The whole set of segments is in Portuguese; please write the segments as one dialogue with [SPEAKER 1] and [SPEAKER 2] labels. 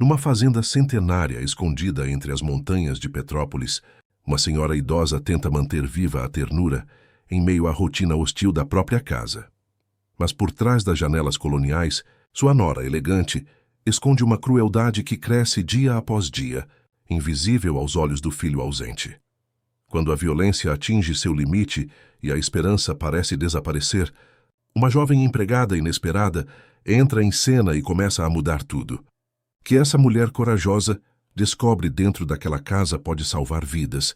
[SPEAKER 1] Numa fazenda centenária escondida entre as montanhas de Petrópolis, uma senhora idosa tenta manter viva a ternura em meio à rotina hostil da própria casa. Mas por trás das janelas coloniais, sua nora elegante esconde uma crueldade que cresce dia após dia, invisível aos olhos do filho ausente. Quando a violência atinge seu limite e a esperança parece desaparecer, uma jovem empregada inesperada entra em cena e começa a mudar tudo. Que essa mulher corajosa descobre dentro daquela casa pode salvar vidas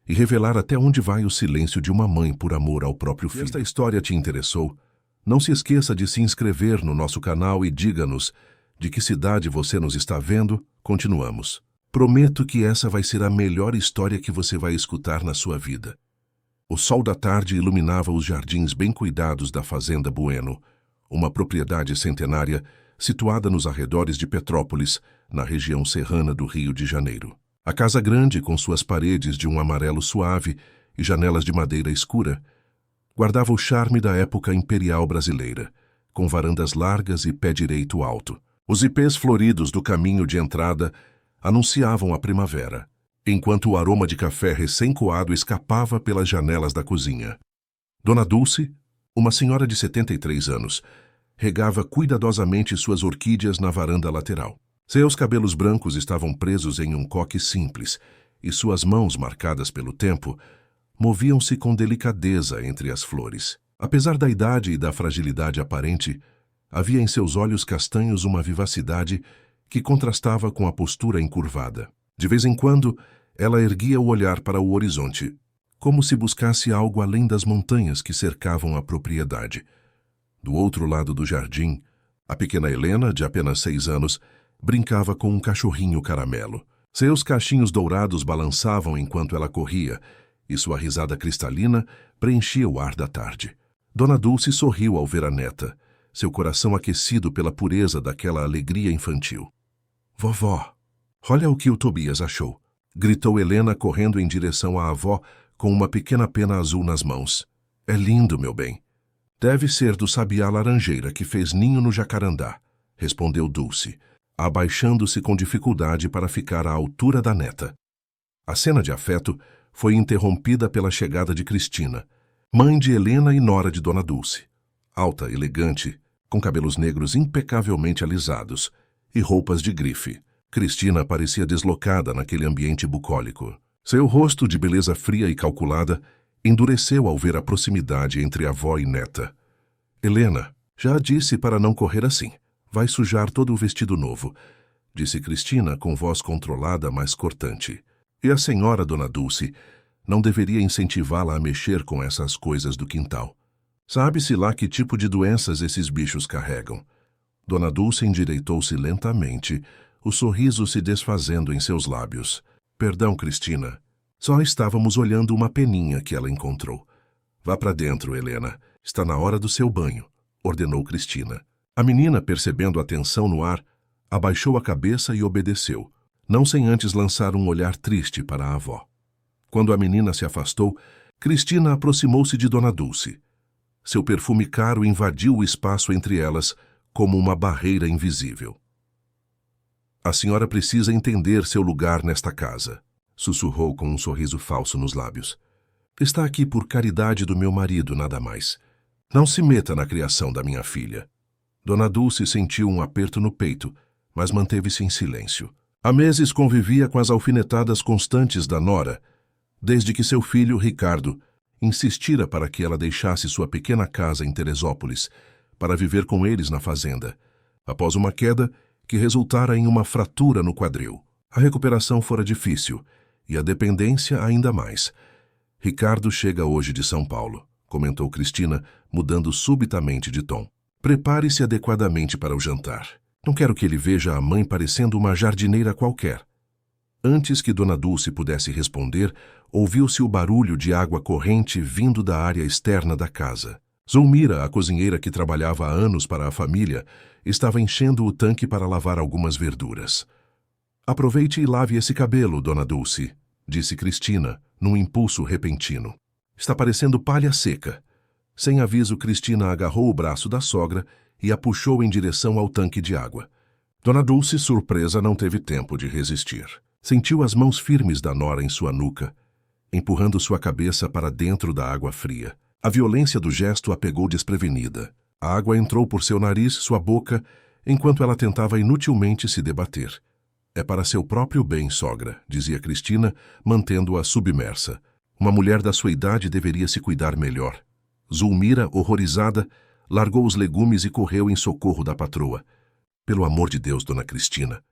[SPEAKER 1] e revelar até onde vai o silêncio de uma mãe por amor ao próprio filho. Se esta história te interessou, não se esqueça de se inscrever no nosso canal e diga-nos de que cidade você nos está vendo. Continuamos. Prometo que essa vai ser a melhor história que você vai escutar na sua vida. O sol da tarde iluminava os jardins bem cuidados da Fazenda Bueno, uma propriedade centenária situada nos arredores de Petrópolis, na região serrana do Rio de Janeiro. A casa grande, com suas paredes de um amarelo suave e janelas de madeira escura, guardava o charme da época imperial brasileira, com varandas largas e pé direito alto. Os ipês floridos do caminho de entrada anunciavam a primavera, enquanto o aroma de café recém-coado escapava pelas janelas da cozinha. Dona Dulce, uma senhora de 73 anos, regava cuidadosamente suas orquídeas na varanda lateral. Seus cabelos brancos estavam presos em um coque simples, e suas mãos, marcadas pelo tempo, moviam-se com delicadeza entre as flores. Apesar da idade e da fragilidade aparente, havia em seus olhos castanhos uma vivacidade que contrastava com a postura encurvada. De vez em quando, ela erguia o olhar para o horizonte, como se buscasse algo além das montanhas que cercavam a propriedade. Do outro lado do jardim, a pequena Helena, de apenas 6 anos, brincava com um cachorrinho caramelo. Seus cachinhos dourados balançavam enquanto ela corria, e sua risada cristalina preenchia o ar da tarde. Dona Dulce sorriu ao ver a neta, seu coração aquecido pela pureza daquela alegria infantil. "Vovó, olha o que o Tobias achou", gritou Helena correndo em direção à avó com uma pequena pena azul nas mãos. "É lindo, meu bem." "Deve ser do sabiá laranjeira que fez ninho no jacarandá", respondeu Dulce, abaixando-se com dificuldade para ficar à altura da neta. A cena de afeto foi interrompida pela chegada de Cristina, mãe de Helena e nora de Dona Dulce. Alta, elegante, com cabelos negros impecavelmente alisados e roupas de grife, Cristina parecia deslocada naquele ambiente bucólico. Seu rosto, de beleza fria e calculada, endureceu ao ver a proximidade entre avó e neta. "Helena, já disse para não correr assim. Vai sujar todo o vestido novo", disse Cristina com voz controlada, mas cortante. E a senhora Dona Dulce não deveria incentivá-la a mexer com essas coisas do quintal. Sabe-se lá que tipo de doenças esses bichos carregam. Dona Dulce endireitou-se lentamente, o sorriso se desfazendo em seus lábios. "Perdão, Cristina. Só estávamos olhando uma peninha que ela encontrou." "Vá para dentro, Helena. Está na hora do seu banho", ordenou Cristina. A menina, percebendo a tensão no ar, abaixou a cabeça e obedeceu, não sem antes lançar um olhar triste para a avó. Quando a menina se afastou, Cristina aproximou-se de Dona Dulce. Seu perfume caro invadiu o espaço entre elas como uma barreira invisível. "A senhora precisa entender seu lugar nesta casa", sussurrou com um sorriso falso nos lábios. "Está aqui por caridade do meu marido, nada mais. Não se meta na criação da minha filha." Dona Dulce sentiu um aperto no peito, mas manteve-se em silêncio. Há meses convivia com as alfinetadas constantes da nora, desde que seu filho, Ricardo, insistira para que ela deixasse sua pequena casa em Teresópolis para viver com eles na fazenda, após uma queda que resultara em uma fratura no quadril. A recuperação fora difícil e a dependência ainda mais. "Ricardo chega hoje de São Paulo", comentou Cristina, mudando subitamente de tom. "Prepare-se adequadamente para o jantar. Não quero que ele veja a mãe parecendo uma jardineira qualquer." Antes que Dona Dulce pudesse responder, ouviu-se o barulho de água corrente vindo da área externa da casa. Zulmira, a cozinheira que trabalhava há anos para a família, estava enchendo o tanque para lavar algumas verduras. "Aproveite e lave esse cabelo, Dona Dulce", disse Cristina, num impulso repentino. "Está parecendo palha seca." Sem aviso, Cristina agarrou o braço da sogra e a puxou em direção ao tanque de água. Dona Dulce, surpresa, não teve tempo de resistir. Sentiu as mãos firmes da nora em sua nuca, empurrando sua cabeça para dentro da água fria. A violência do gesto a pegou desprevenida. A água entrou por seu nariz, sua boca, enquanto ela tentava inutilmente se debater. É para seu próprio bem, sogra, dizia Cristina, mantendo-a submersa. Uma mulher da sua idade deveria se cuidar melhor. Zulmira, horrorizada, largou os legumes e correu em socorro da patroa. Pelo amor de Deus, dona Cristina,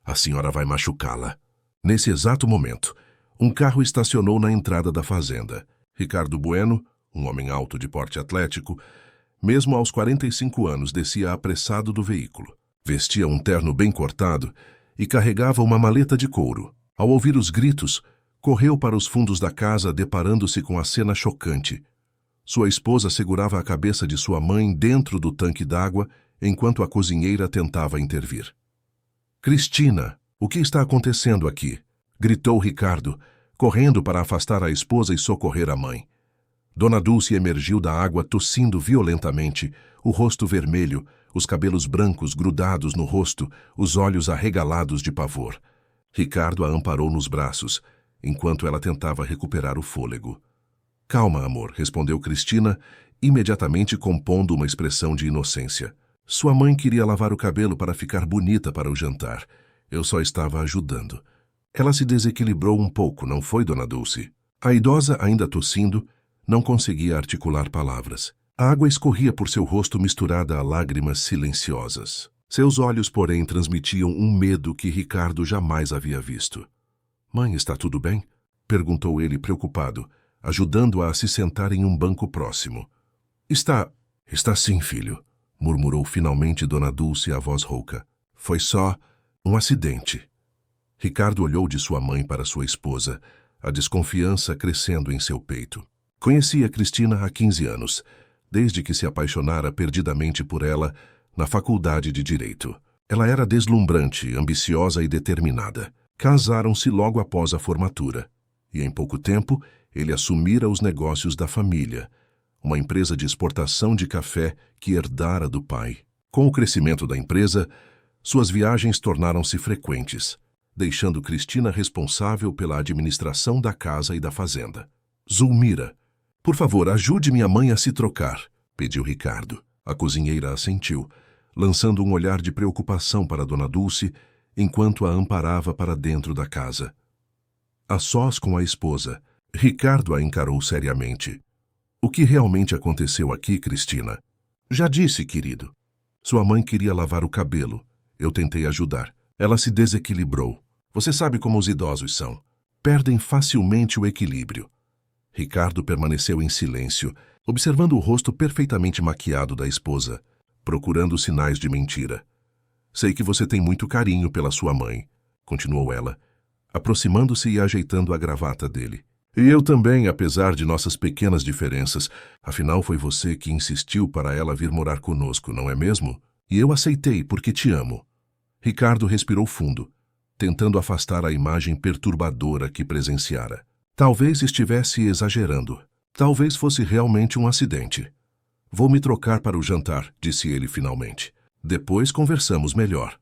[SPEAKER 1] a senhora vai machucá-la. Nesse exato momento, um carro estacionou na entrada da fazenda. Ricardo Bueno, um homem alto de porte atlético, mesmo aos 45 anos, descia apressado do veículo. Vestia um terno bem cortado e carregava uma maleta de couro. Ao ouvir os gritos, correu para os fundos da casa, deparando-se com a cena chocante. Sua esposa segurava a cabeça de sua mãe dentro do tanque d'água, enquanto a cozinheira tentava intervir. «Cristina, o que está acontecendo aqui?» gritou Ricardo, correndo para afastar a esposa e socorrer a mãe. Dona Dulce emergiu da água tossindo violentamente, o rosto vermelho, os cabelos brancos grudados no rosto, os olhos arregalados de pavor. Ricardo a amparou nos braços, enquanto ela tentava recuperar o fôlego. «Calma, amor», respondeu Cristina, imediatamente compondo uma expressão de inocência. «Sua mãe queria lavar o cabelo para ficar bonita para o jantar. Eu só estava ajudando. Ela se desequilibrou um pouco, não foi, Dona Dulce?» A idosa, ainda tossindo, não conseguia articular palavras. A água escorria por seu rosto misturada a lágrimas silenciosas. Seus olhos, porém, transmitiam um medo que Ricardo jamais havia visto. «Mãe, está tudo bem?» perguntou ele preocupado, ajudando-a a se sentar em um banco próximo. Está sim, filho», murmurou finalmente Dona Dulce a voz rouca. «Foi só um acidente». Ricardo olhou de sua mãe para sua esposa, a desconfiança crescendo em seu peito. Conhecia Cristina há 15 anos, desde que se apaixonara perdidamente por ela na faculdade de Direito. Ela era deslumbrante, ambiciosa e determinada. Casaram-se logo após a formatura, e em pouco tempo ele assumira os negócios da família, uma empresa de exportação de café que herdara do pai. Com o crescimento da empresa, suas viagens tornaram-se frequentes, deixando Cristina responsável pela administração da casa e da fazenda. «Zulmira, por favor, ajude minha mãe a se trocar», pediu Ricardo. A cozinheira assentiu, lançando um olhar de preocupação para Dona Dulce, enquanto a amparava para dentro da casa. A sós com a esposa, Ricardo a encarou seriamente. «O que realmente aconteceu aqui, Cristina?» «Já disse, querido. Sua mãe queria lavar o cabelo. Eu tentei ajudar. Ela se desequilibrou. Você sabe como os idosos são. Perdem facilmente o equilíbrio». Ricardo permaneceu em silêncio, observando o rosto perfeitamente maquiado da esposa, procurando sinais de mentira. «Sei que você tem muito carinho pela sua mãe», continuou ela, aproximando-se e ajeitando a gravata dele. «E eu também, apesar de nossas pequenas diferenças. Afinal, foi você que insistiu para ela vir morar conosco, não é mesmo? E eu aceitei porque te amo». Ricardo respirou fundo, tentando afastar a imagem perturbadora que presenciara. Talvez estivesse exagerando. Talvez fosse realmente um acidente. «Vou me trocar para o jantar», disse ele finalmente. «Depois conversamos melhor».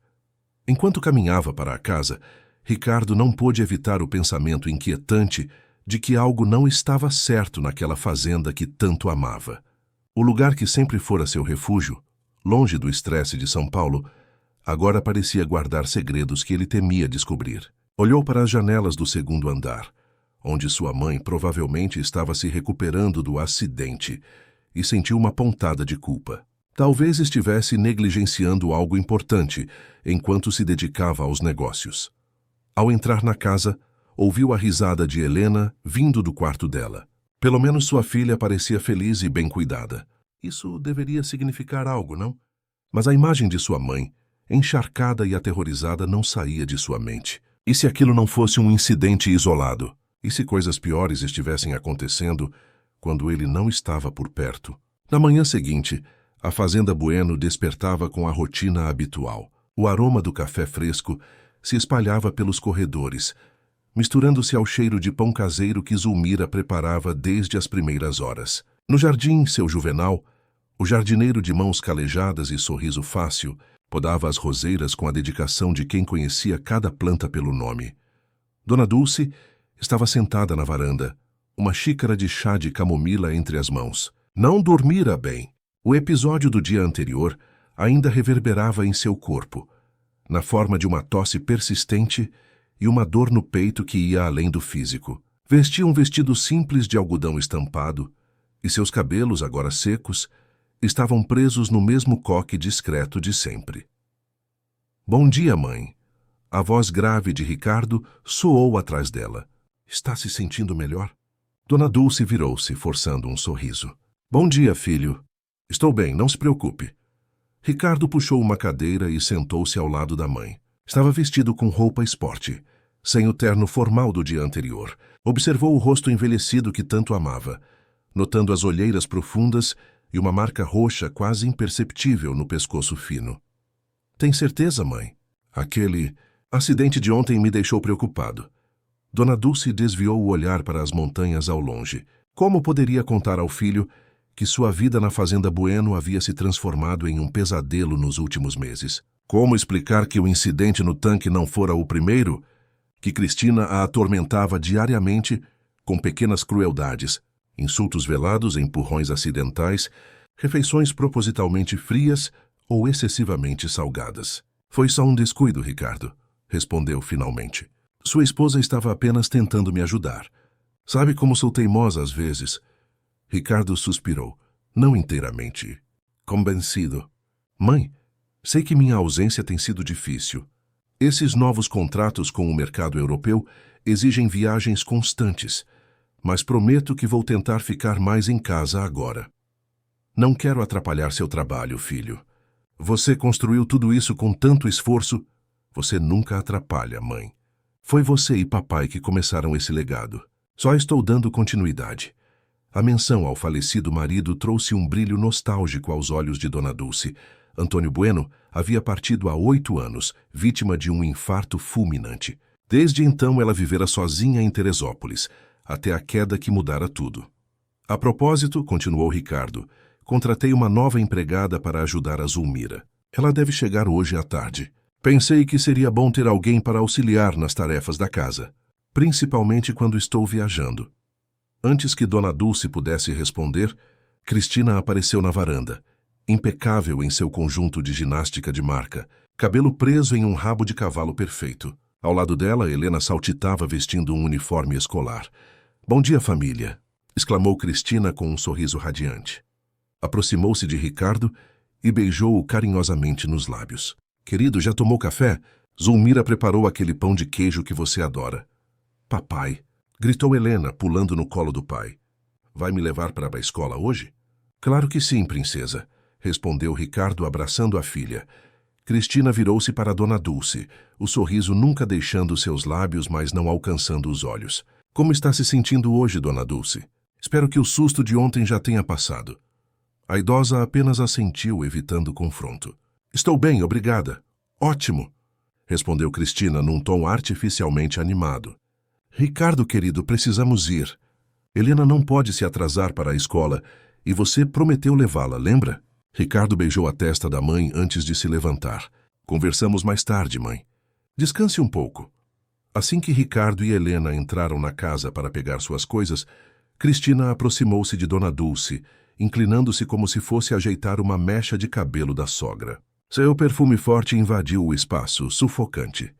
[SPEAKER 1] Enquanto caminhava para a casa, Ricardo não pôde evitar o pensamento inquietante de que algo não estava certo naquela fazenda que tanto amava. O lugar que sempre fora seu refúgio, longe do estresse de São Paulo, agora parecia guardar segredos que ele temia descobrir. Olhou para as janelas do segundo andar, onde sua mãe provavelmente estava se recuperando do acidente, e sentiu uma pontada de culpa. Talvez estivesse negligenciando algo importante enquanto se dedicava aos negócios. Ao entrar na casa, ouviu a risada de Helena vindo do quarto dela. Pelo menos sua filha parecia feliz e bem cuidada. Isso deveria significar algo, não? Mas a imagem de sua mãe, encharcada e aterrorizada, não saía de sua mente. E se aquilo não fosse um incidente isolado? E se coisas piores estivessem acontecendo quando ele não estava por perto? Na manhã seguinte, a Fazenda Bueno despertava com a rotina habitual. O aroma do café fresco se espalhava pelos corredores, misturando-se ao cheiro de pão caseiro que Zulmira preparava desde as primeiras horas. No jardim, seu Juvenal, o jardineiro de mãos calejadas e sorriso fácil, Podava as roseiras com a dedicação de quem conhecia cada planta pelo nome. Dona Dulce estava sentada na varanda, uma xícara de chá de camomila entre as mãos. Não dormira bem. O episódio do dia anterior ainda reverberava em seu corpo, na forma de uma tosse persistente e uma dor no peito que ia além do físico. Vestia um vestido simples de algodão estampado, e seus cabelos, agora secos, estavam presos no mesmo coque discreto de sempre. "Bom dia, mãe." A voz grave de Ricardo soou atrás dela. "Está se sentindo melhor?" Dona Dulce virou-se, forçando um sorriso. "Bom dia, filho. Estou bem, não se preocupe." Ricardo puxou uma cadeira e sentou-se ao lado da mãe. Estava vestido com roupa esporte, sem o terno formal do dia anterior. Observou o rosto envelhecido que tanto amava, notando as olheiras profundas e uma marca roxa quase imperceptível no pescoço fino. "Tem certeza, mãe? Aquele acidente de ontem me deixou preocupado." Dona Dulce desviou o olhar para as montanhas ao longe. Como poderia contar ao filho que sua vida na Fazenda Bueno havia se transformado em um pesadelo nos últimos meses? Como explicar que o incidente no tanque não fora o primeiro, que Cristina a atormentava diariamente com pequenas crueldades, insultos velados, empurrões acidentais, refeições propositalmente frias ou excessivamente salgadas? "Foi só um descuido, Ricardo", respondeu finalmente. "Sua esposa estava apenas tentando me ajudar. Sabe como sou teimosa às vezes." Ricardo suspirou, não inteiramente convencido. "Mãe, sei que minha ausência tem sido difícil. Esses novos contratos com o mercado europeu exigem viagens constantes, mas prometo que vou tentar ficar mais em casa agora." "Não quero atrapalhar seu trabalho, filho. Você construiu tudo isso com tanto esforço." "Você nunca atrapalha, mãe. Foi você e papai que começaram esse legado. Só estou dando continuidade." A menção ao falecido marido trouxe um brilho nostálgico aos olhos de Dona Dulce. Antônio Bueno havia partido há 8 anos, vítima de um infarto fulminante. Desde então ela vivera sozinha em Teresópolis, até a queda que mudara tudo. "A propósito", continuou Ricardo, "contratei uma nova empregada para ajudar a Zulmira. Ela deve chegar hoje à tarde. Pensei que seria bom ter alguém para auxiliar nas tarefas da casa, principalmente quando estou viajando." Antes que Dona Dulce pudesse responder, Cristina apareceu na varanda, impecável em seu conjunto de ginástica de marca, cabelo preso em um rabo de cavalo perfeito. Ao lado dela, Helena saltitava vestindo um uniforme escolar. "Bom dia, família", exclamou Cristina com um sorriso radiante. Aproximou-se de Ricardo e beijou-o carinhosamente nos lábios. "Querido, já tomou café? Zulmira preparou aquele pão de queijo que você adora." "Papai", gritou Helena, pulando no colo do pai. "Vai me levar para a escola hoje?" "Claro que sim, princesa", respondeu Ricardo abraçando a filha. Cristina virou-se para Dona Dulce, o sorriso nunca deixando seus lábios, mas não alcançando os olhos. "Como está se sentindo hoje, Dona Dulce? Espero que o susto de ontem já tenha passado." A idosa apenas assentiu, evitando confronto. "Estou bem, obrigada." "Ótimo", respondeu Cristina num tom artificialmente animado. "Ricardo, querido, precisamos ir. Helena não pode se atrasar para a escola e você prometeu levá-la, lembra?" Ricardo beijou a testa da mãe antes de se levantar. "Conversamos mais tarde, mãe. Descanse um pouco." Assim que Ricardo e Helena entraram na casa para pegar suas coisas, Cristina aproximou-se de Dona Dulce, inclinando-se como se fosse ajeitar uma mecha de cabelo da sogra. Seu perfume forte invadiu o espaço, sufocante.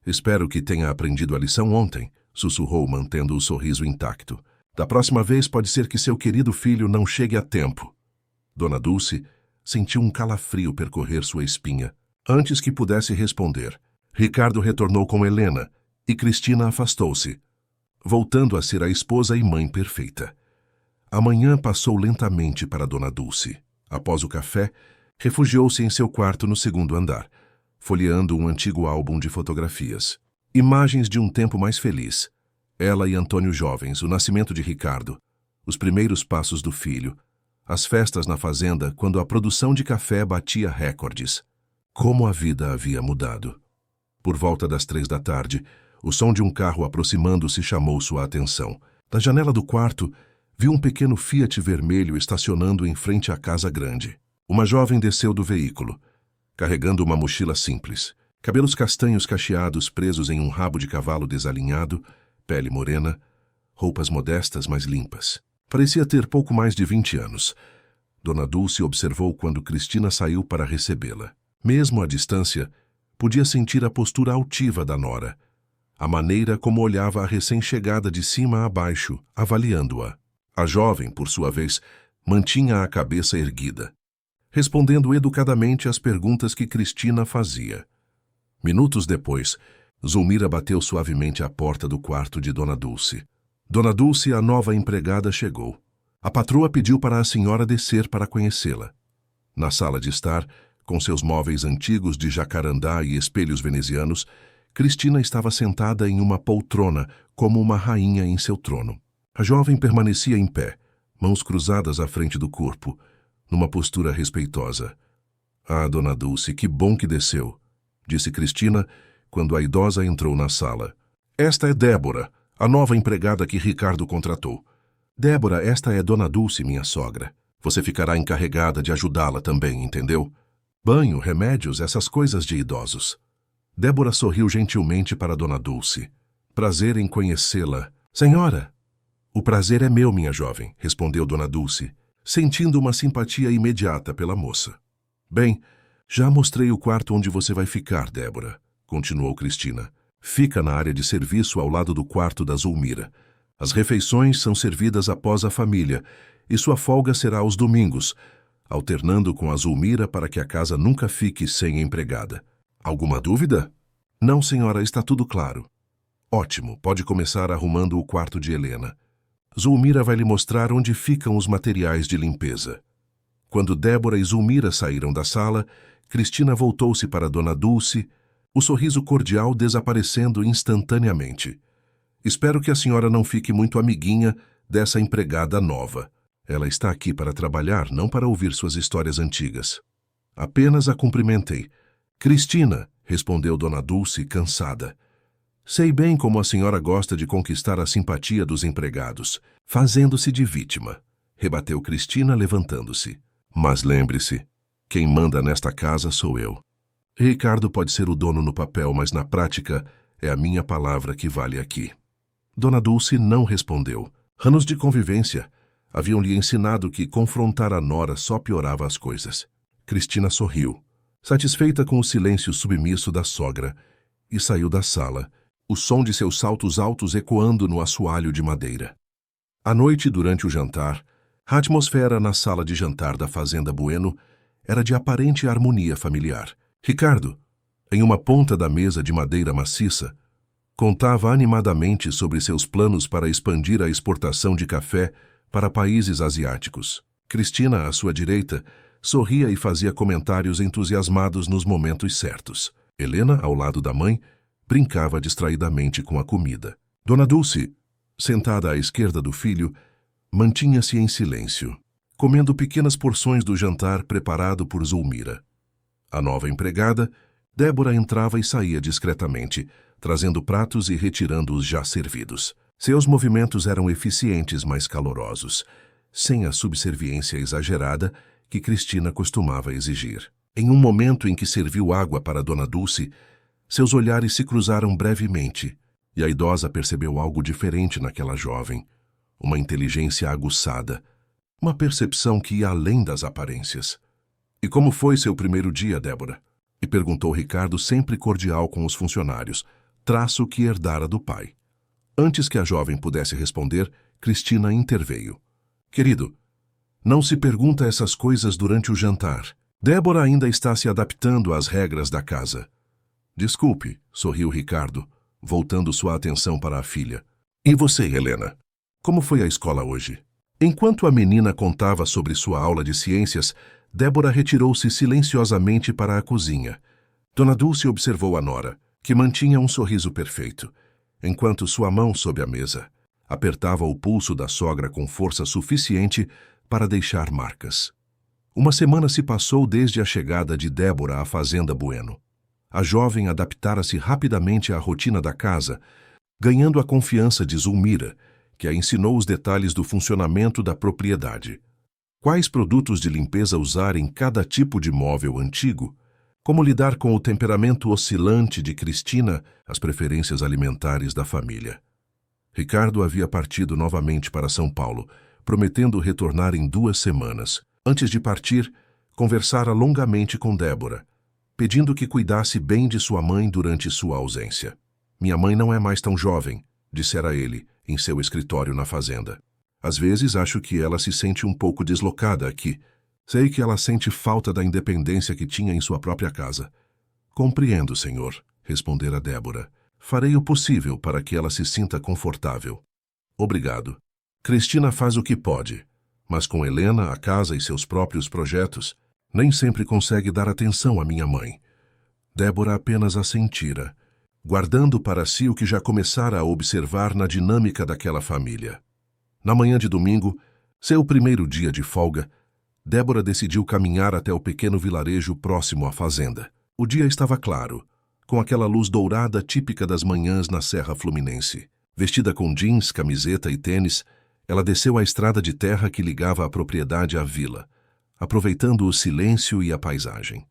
[SPEAKER 1] "Espero que tenha aprendido a lição ontem", sussurrou, mantendo o sorriso intacto. "Da próxima vez pode ser que seu querido filho não chegue a tempo." Dona Dulce sentiu um calafrio percorrer sua espinha. Antes que pudesse responder, Ricardo retornou com Helena e Cristina afastou-se, voltando a ser a esposa e mãe perfeita. A manhã passou lentamente para Dona Dulce. Após o café, refugiou-se em seu quarto no segundo andar, folheando um antigo álbum de fotografias. Imagens de um tempo mais feliz. Ela e Antônio jovens, o nascimento de Ricardo, os primeiros passos do filho, as festas na fazenda quando a produção de café batia recordes. Como a vida havia mudado. Por volta das 3 da tarde, o som de um carro aproximando-se chamou sua atenção. Da janela do quarto, viu um pequeno Fiat vermelho estacionando em frente à casa grande. Uma jovem desceu do veículo. carregando uma mochila simples. Cabelos castanhos cacheados presos em um rabo de cavalo desalinhado, pele morena, roupas modestas, mas limpas. Parecia ter pouco mais de 20 anos. Dona Dulce observou quando Cristina saiu para recebê-la. Mesmo à distância, podia sentir a postura altiva da nora, a maneira como olhava a recém-chegada de cima a baixo, avaliando-a. A jovem, por sua vez, mantinha a cabeça erguida, respondendo educadamente às perguntas que Cristina fazia. Minutos depois, Zulmira bateu suavemente à porta do quarto de Dona Dulce. Dona Dulce, a nova empregada, chegou. A patroa pediu para a senhora descer para conhecê-la. Na sala de estar, com seus móveis antigos de jacarandá e espelhos venezianos, Cristina estava sentada em uma poltrona, como uma rainha em seu trono. A jovem permanecia em pé, mãos cruzadas à frente do corpo, numa postura respeitosa. "Ah, Dona Dulce, que bom que desceu", disse Cristina, quando a idosa entrou na sala. "Esta é Débora, a nova empregada que Ricardo contratou. Débora, esta é Dona Dulce, minha sogra. Você ficará encarregada de ajudá-la também, entendeu? Banho, remédios, essas coisas de idosos." Débora sorriu gentilmente para Dona Dulce. "Prazer em conhecê-la." "Senhora!" "O prazer é meu, minha jovem", respondeu Dona Dulce, sentindo uma simpatia imediata pela moça. "Bem, já mostrei o quarto onde você vai ficar, Débora", continuou Cristina. "Fica na área de serviço ao lado do quarto da Zulmira. As refeições são servidas após a família e sua folga será aos domingos, alternando com a Zulmira para que a casa nunca fique sem empregada. Alguma dúvida?" "Não, senhora, está tudo claro." "Ótimo, pode começar arrumando o quarto de Helena. Zulmira vai lhe mostrar onde ficam os materiais de limpeza." Quando Débora e Zulmira saíram da sala, Cristina voltou-se para Dona Dulce, o sorriso cordial desaparecendo instantaneamente. "Espero que a senhora não fique muito amiguinha dessa empregada nova. Ela está aqui para trabalhar, não para ouvir suas histórias antigas." "Apenas a cumprimentei." "Cristina", respondeu Dona Dulce, cansada. "Sei bem como a senhora gosta de conquistar a simpatia dos empregados, fazendo-se de vítima", rebateu Cristina, levantando-se. "Mas lembre-se, quem manda nesta casa sou eu. Ricardo pode ser o dono no papel, mas na prática é a minha palavra que vale aqui." Dona Dulce não respondeu. Anos de convivência haviam-lhe ensinado que confrontar a nora só piorava as coisas. Cristina sorriu, satisfeita com o silêncio submisso da sogra, e saiu da sala, o som de seus saltos altos ecoando no assoalho de madeira. À noite, durante o jantar, a atmosfera na sala de jantar da Fazenda Bueno era de aparente harmonia familiar. Ricardo, em uma ponta da mesa de madeira maciça, contava animadamente sobre seus planos para expandir a exportação de café para países asiáticos. Cristina, à sua direita, sorria e fazia comentários entusiasmados nos momentos certos. Helena, ao lado da mãe, brincava distraidamente com a comida. Dona Dulce, sentada à esquerda do filho, mantinha-se em silêncio, comendo pequenas porções do jantar preparado por Zulmira. A nova empregada, Débora, entrava e saía discretamente, trazendo pratos e retirando os já servidos. Seus movimentos eram eficientes, mas calorosos, sem a subserviência exagerada que Cristina costumava exigir. Em um momento em que serviu água para Dona Dulce, seus olhares se cruzaram brevemente, e a idosa percebeu algo diferente naquela jovem, uma inteligência aguçada, uma percepção que ia além das aparências. "E como foi seu primeiro dia, Débora?" e perguntou Ricardo, sempre cordial com os funcionários, traço que herdara do pai. Antes que a jovem pudesse responder, Cristina interveio. "Querido, não se pergunta essas coisas durante o jantar. Débora ainda está se adaptando às regras da casa." "Desculpe", sorriu Ricardo, voltando sua atenção para a filha. "E você, Helena? Como foi a escola hoje?" Enquanto a menina contava sobre sua aula de ciências, Débora retirou-se silenciosamente para a cozinha. Dona Dulce observou a nora, que mantinha um sorriso perfeito, enquanto sua mão sob a mesa apertava o pulso da sogra com força suficiente para deixar marcas. Uma semana se passou desde a chegada de Débora à Fazenda Bueno. A jovem adaptara-se rapidamente à rotina da casa, ganhando a confiança de Zulmira, que a ensinou os detalhes do funcionamento da propriedade. Quais produtos de limpeza usar em cada tipo de móvel antigo, Como lidar com o temperamento oscilante de Cristina, as preferências alimentares da família. Ricardo havia partido novamente para São Paulo, prometendo retornar em 2 semanas. Antes de partir, conversara longamente com Débora, pedindo que cuidasse bem de sua mãe durante sua ausência. Minha mãe não é mais tão jovem, dissera ele, em seu escritório na fazenda. Às vezes acho que ela se sente um pouco deslocada aqui. Sei que ela sente falta da independência que tinha em sua própria casa. Compreendo, senhor, respondera Débora. Farei o possível para que ela se sinta confortável. Obrigado. Cristina faz o que pode, mas com Helena, a casa e seus próprios projetos, nem sempre consegue dar atenção à minha mãe. Débora apenas assentira, guardando para si o que já começara a observar na dinâmica daquela família. Na manhã de domingo, seu primeiro dia de folga, Débora decidiu caminhar até o pequeno vilarejo próximo à fazenda. O dia estava claro, com aquela luz dourada típica das manhãs na Serra Fluminense. Vestida com jeans, camiseta e tênis, ela desceu a estrada de terra que ligava a propriedade à vila, aproveitando o silêncio e a paisagem.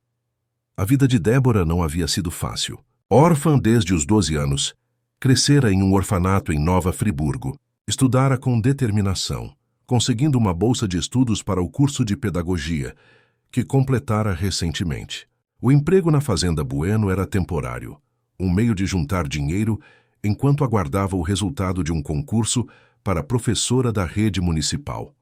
[SPEAKER 1] A vida de Débora não havia sido fácil. Órfã desde os 12 anos, crescera em um orfanato em Nova Friburgo. Estudara com determinação, conseguindo uma bolsa de estudos para o curso de pedagogia, que completara recentemente. O emprego na Fazenda Bueno era temporário, um meio de juntar dinheiro enquanto aguardava o resultado de um concurso para professora da rede municipal.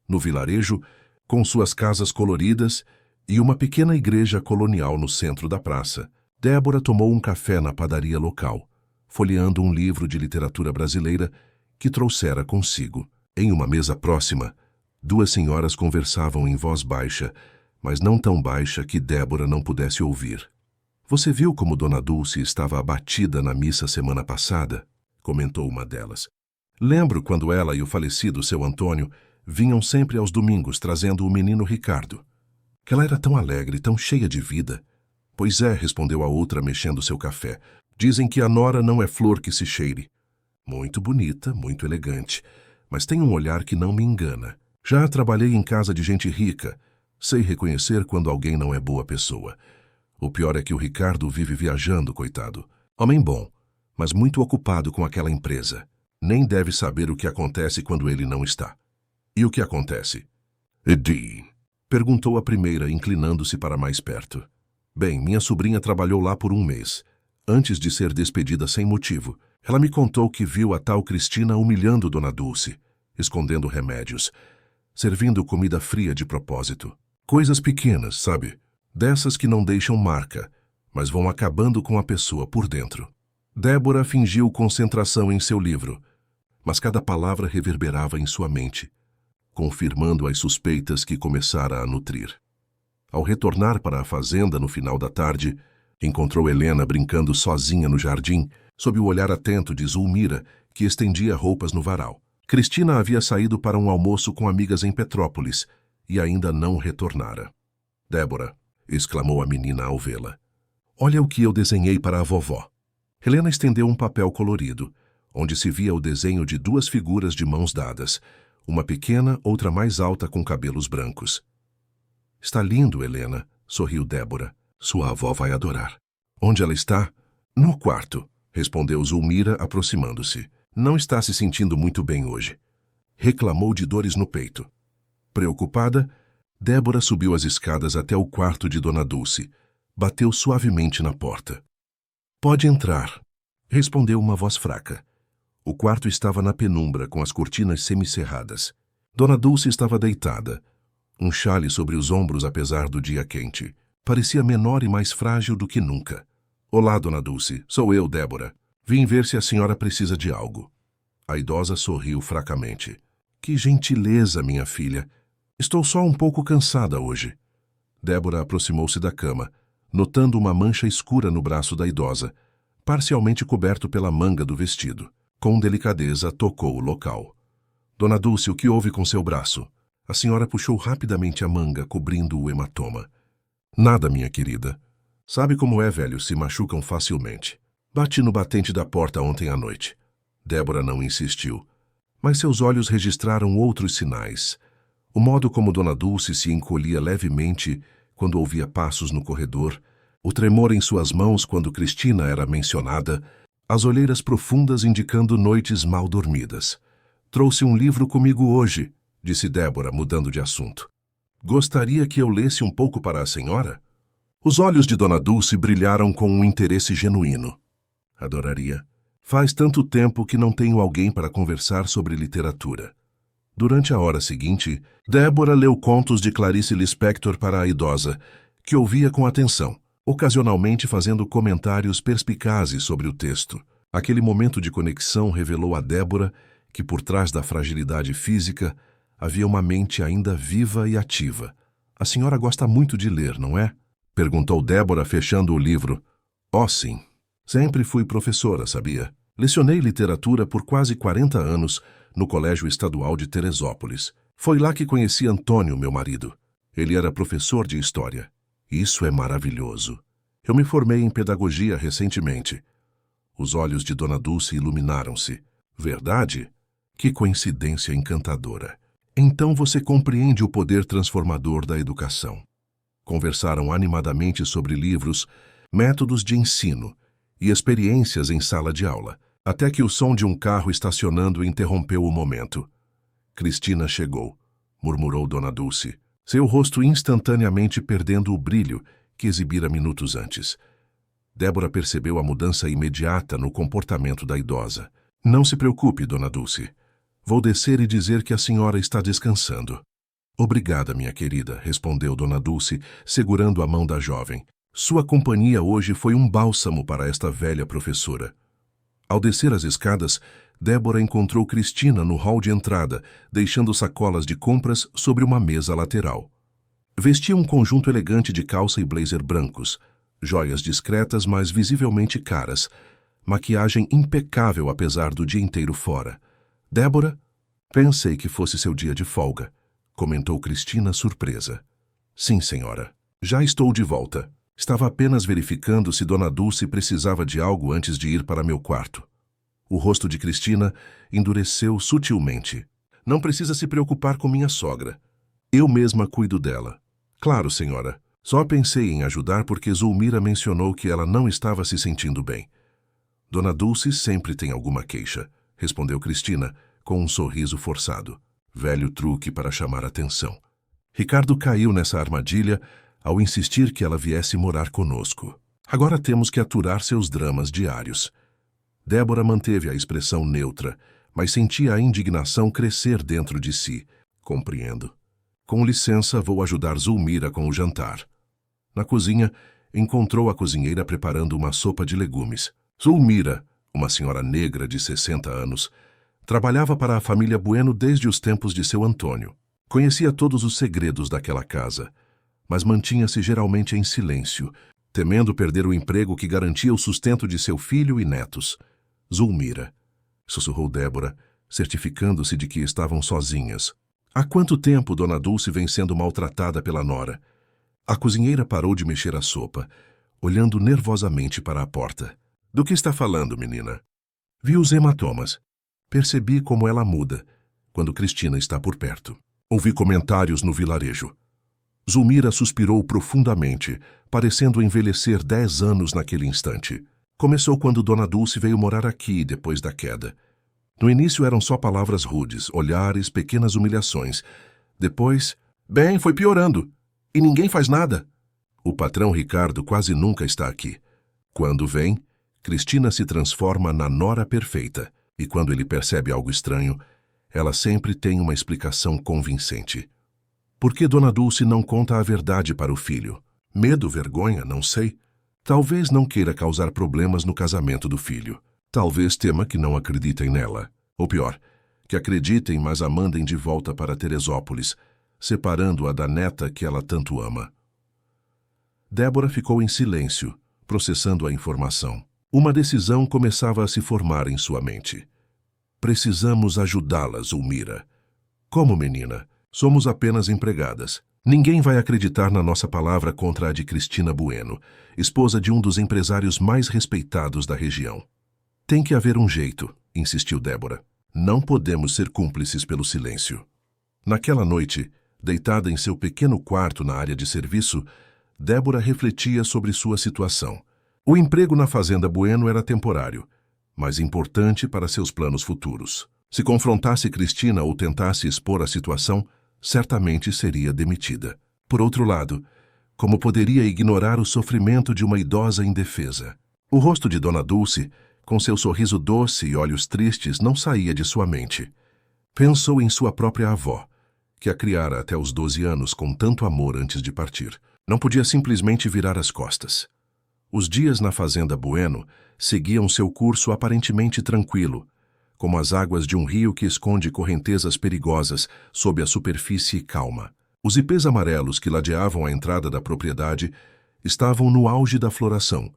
[SPEAKER 1] No vilarejo, com suas casas coloridas e uma pequena igreja colonial no centro da praça, Débora tomou um café na padaria local, folheando um livro de literatura brasileira que trouxera consigo. Em uma mesa próxima, 2 senhoras conversavam em voz baixa, mas não tão baixa que Débora não pudesse ouvir. Você viu como Dona Dulce estava abatida na missa semana passada? Comentou uma delas. Lembro quando ela e o falecido seu Antônio vinham sempre aos domingos trazendo o menino Ricardo. Que ela era tão alegre, tão cheia de vida. Pois é, respondeu a outra mexendo seu café. Dizem que a nora não é flor que se cheire. Muito bonita, muito elegante, mas tem um olhar que não me engana. Já trabalhei em casa de gente rica. Sei reconhecer quando alguém não é boa pessoa. O pior é que o Ricardo vive viajando, coitado. Homem bom, mas muito ocupado com aquela empresa. Nem deve saber o que acontece quando ele não está. E o que acontece? Edi, perguntou a primeira, inclinando-se para mais perto. Bem, minha sobrinha trabalhou lá por 1 mês, antes de ser despedida sem motivo. Ela me contou que viu a tal Cristina humilhando Dona Dulce, escondendo remédios, servindo comida fria de propósito. Coisas pequenas, sabe? Dessas que não deixam marca, mas vão acabando com a pessoa por dentro. Débora fingiu concentração em seu livro, mas cada palavra reverberava em sua mente, confirmando as suspeitas que começara a nutrir. Ao retornar para a fazenda no final da tarde, encontrou Helena brincando sozinha no jardim, sob o olhar atento de Zulmira, que estendia roupas no varal. Cristina havia saído para um almoço com amigas em Petrópolis e ainda não retornara. Débora, exclamou a menina ao vê-la. Olha o que eu desenhei para a vovó. Helena estendeu um papel colorido, onde se via o desenho de 2 figuras de mãos dadas, uma pequena, outra mais alta com cabelos brancos. Está lindo, Helena, sorriu Débora. Sua avó vai adorar. Onde ela está? No quarto, respondeu Zulmira, aproximando-se. Não está se sentindo muito bem hoje. Reclamou de dores no peito. Preocupada, Débora subiu as escadas até o quarto de Dona Dulce. Bateu suavemente na porta. Pode entrar, respondeu uma voz fraca. O quarto estava na penumbra, com as cortinas semicerradas. Dona Dulce estava deitada, um xale sobre os ombros apesar do dia quente. Parecia menor e mais frágil do que nunca. Olá, Dona Dulce, sou eu, Débora. Vim ver se a senhora precisa de algo. A idosa sorriu fracamente. Que gentileza, minha filha. Estou só um pouco cansada hoje. Débora aproximou-se da cama, notando uma mancha escura no braço da idosa, parcialmente coberto pela manga do vestido. Com delicadeza, tocou o local. Dona Dulce, o que houve com seu braço? A senhora puxou rapidamente a manga, cobrindo o hematoma. Nada, minha querida. Sabe como é, velho, se machucam facilmente. Bati no batente da porta ontem à noite. Débora não insistiu, mas seus olhos registraram outros sinais. O modo como Dona Dulce se encolhia levemente quando ouvia passos no corredor, o tremor em suas mãos quando Cristina era mencionada, as olheiras profundas indicando noites mal dormidas. Trouxe um livro comigo hoje, disse Débora, mudando de assunto. Gostaria que eu lesse um pouco para a senhora? Os olhos de Dona Dulce brilharam com um interesse genuíno. Adoraria. Faz tanto tempo que não tenho alguém para conversar sobre literatura. Durante a hora seguinte, Débora leu contos de Clarice Lispector para a idosa, que ouvia com atenção, ocasionalmente fazendo comentários perspicazes sobre o texto. Aquele momento de conexão revelou a Débora que, por trás da fragilidade física, havia uma mente ainda viva e ativa. A senhora gosta muito de ler, não é? Perguntou Débora, fechando o livro. Oh, sim. Sempre fui professora, sabia? Lecionei literatura por quase 40 anos no Colégio Estadual de Teresópolis. Foi lá que conheci Antônio, meu marido. Ele era professor de história. Isso é maravilhoso. Eu me formei em pedagogia recentemente. Os olhos de Dona Dulce iluminaram-se. Verdade? Que coincidência encantadora. Então você compreende o poder transformador da educação. Conversaram animadamente sobre livros, métodos de ensino e experiências em sala de aula, até que o som de um carro estacionando interrompeu o momento. Cristina chegou, murmurou Dona Dulce, seu rosto instantaneamente perdendo o brilho que exibira minutos antes. Débora percebeu a mudança imediata no comportamento da idosa. Não se preocupe, Dona Dulce. Vou descer e dizer que a senhora está descansando. Obrigada, minha querida, respondeu Dona Dulce, segurando a mão da jovem. Sua companhia hoje foi um bálsamo para esta velha professora. Ao descer as escadas, Débora encontrou Cristina no hall de entrada, deixando sacolas de compras sobre uma mesa lateral. Vestia um conjunto elegante de calça e blazer brancos, joias discretas, mas visivelmente caras, maquiagem impecável apesar do dia inteiro fora. Débora, pensei que fosse seu dia de folga, comentou Cristina surpresa. Sim, senhora. Já estou de volta. Estava apenas verificando se Dona Dulce precisava de algo antes de ir para meu quarto. O rosto de Cristina endureceu sutilmente. Não precisa se preocupar com minha sogra. Eu mesma cuido dela. Claro, senhora. Só pensei em ajudar porque Zulmira mencionou que ela não estava se sentindo bem. Dona Dulce sempre tem alguma queixa, respondeu Cristina, com um sorriso forçado. Velho truque para chamar atenção. Ricardo caiu nessa armadilha ao insistir que ela viesse morar conosco. Agora temos que aturar seus dramas diários. Débora manteve a expressão neutra, mas sentia a indignação crescer dentro de si. Compreendo. Com licença, vou ajudar Zulmira com o jantar. Na cozinha, encontrou a cozinheira preparando uma sopa de legumes. Zulmira, uma senhora negra de 60 anos, trabalhava para a família Bueno desde os tempos de seu Antônio. Conhecia todos os segredos daquela casa, mas mantinha-se geralmente em silêncio, temendo perder o emprego que garantia o sustento de seu filho e netos. Zulmira, sussurrou Débora, certificando-se de que estavam sozinhas. Há quanto tempo Dona Dulce vem sendo maltratada pela nora? A cozinheira parou de mexer a sopa, olhando nervosamente para a porta. Do que está falando, menina? Vi os hematomas. Percebi como ela muda quando Cristina está por perto. Ouvi comentários no vilarejo. Zulmira suspirou profundamente, parecendo envelhecer 10 anos naquele instante. Começou quando Dona Dulce veio morar aqui depois da queda. No início eram só palavras rudes, olhares, pequenas humilhações. Depois, bem, foi piorando. E ninguém faz nada. O patrão Ricardo quase nunca está aqui. Quando vem, Cristina se transforma na nora perfeita. E quando ele percebe algo estranho, ela sempre tem uma explicação convincente. Por que Dona Dulce não conta a verdade para o filho? Medo, vergonha, não sei. Talvez não queira causar problemas no casamento do filho. Talvez tema que não acreditem nela. Ou pior, que acreditem, mas a mandem de volta para Teresópolis, separando-a da neta que ela tanto ama. Débora ficou em silêncio, processando a informação. Uma decisão começava a se formar em sua mente. Precisamos ajudá-la, Zulmira. Como, menina? Somos apenas empregadas. Ninguém vai acreditar na nossa palavra contra a de Cristina Bueno, esposa de um dos empresários mais respeitados da região. Tem que haver um jeito, insistiu Débora. Não podemos ser cúmplices pelo silêncio. Naquela noite, deitada em seu pequeno quarto na área de serviço, Débora refletia sobre sua situação. O emprego na Fazenda Bueno era temporário, mas importante para seus planos futuros. Se confrontasse Cristina ou tentasse expor a situação, certamente seria demitida. Por outro lado, como poderia ignorar o sofrimento de uma idosa indefesa? O rosto de Dona Dulce, com seu sorriso doce e olhos tristes, não saía de sua mente. Pensou em sua própria avó, que a criara até os 12 anos com tanto amor antes de partir. Não podia simplesmente virar as costas. Os dias na Fazenda Bueno seguiam seu curso aparentemente tranquilo, como as águas de um rio que esconde correntezas perigosas sob a superfície calma. Os ipês amarelos que ladeavam a entrada da propriedade estavam no auge da floração,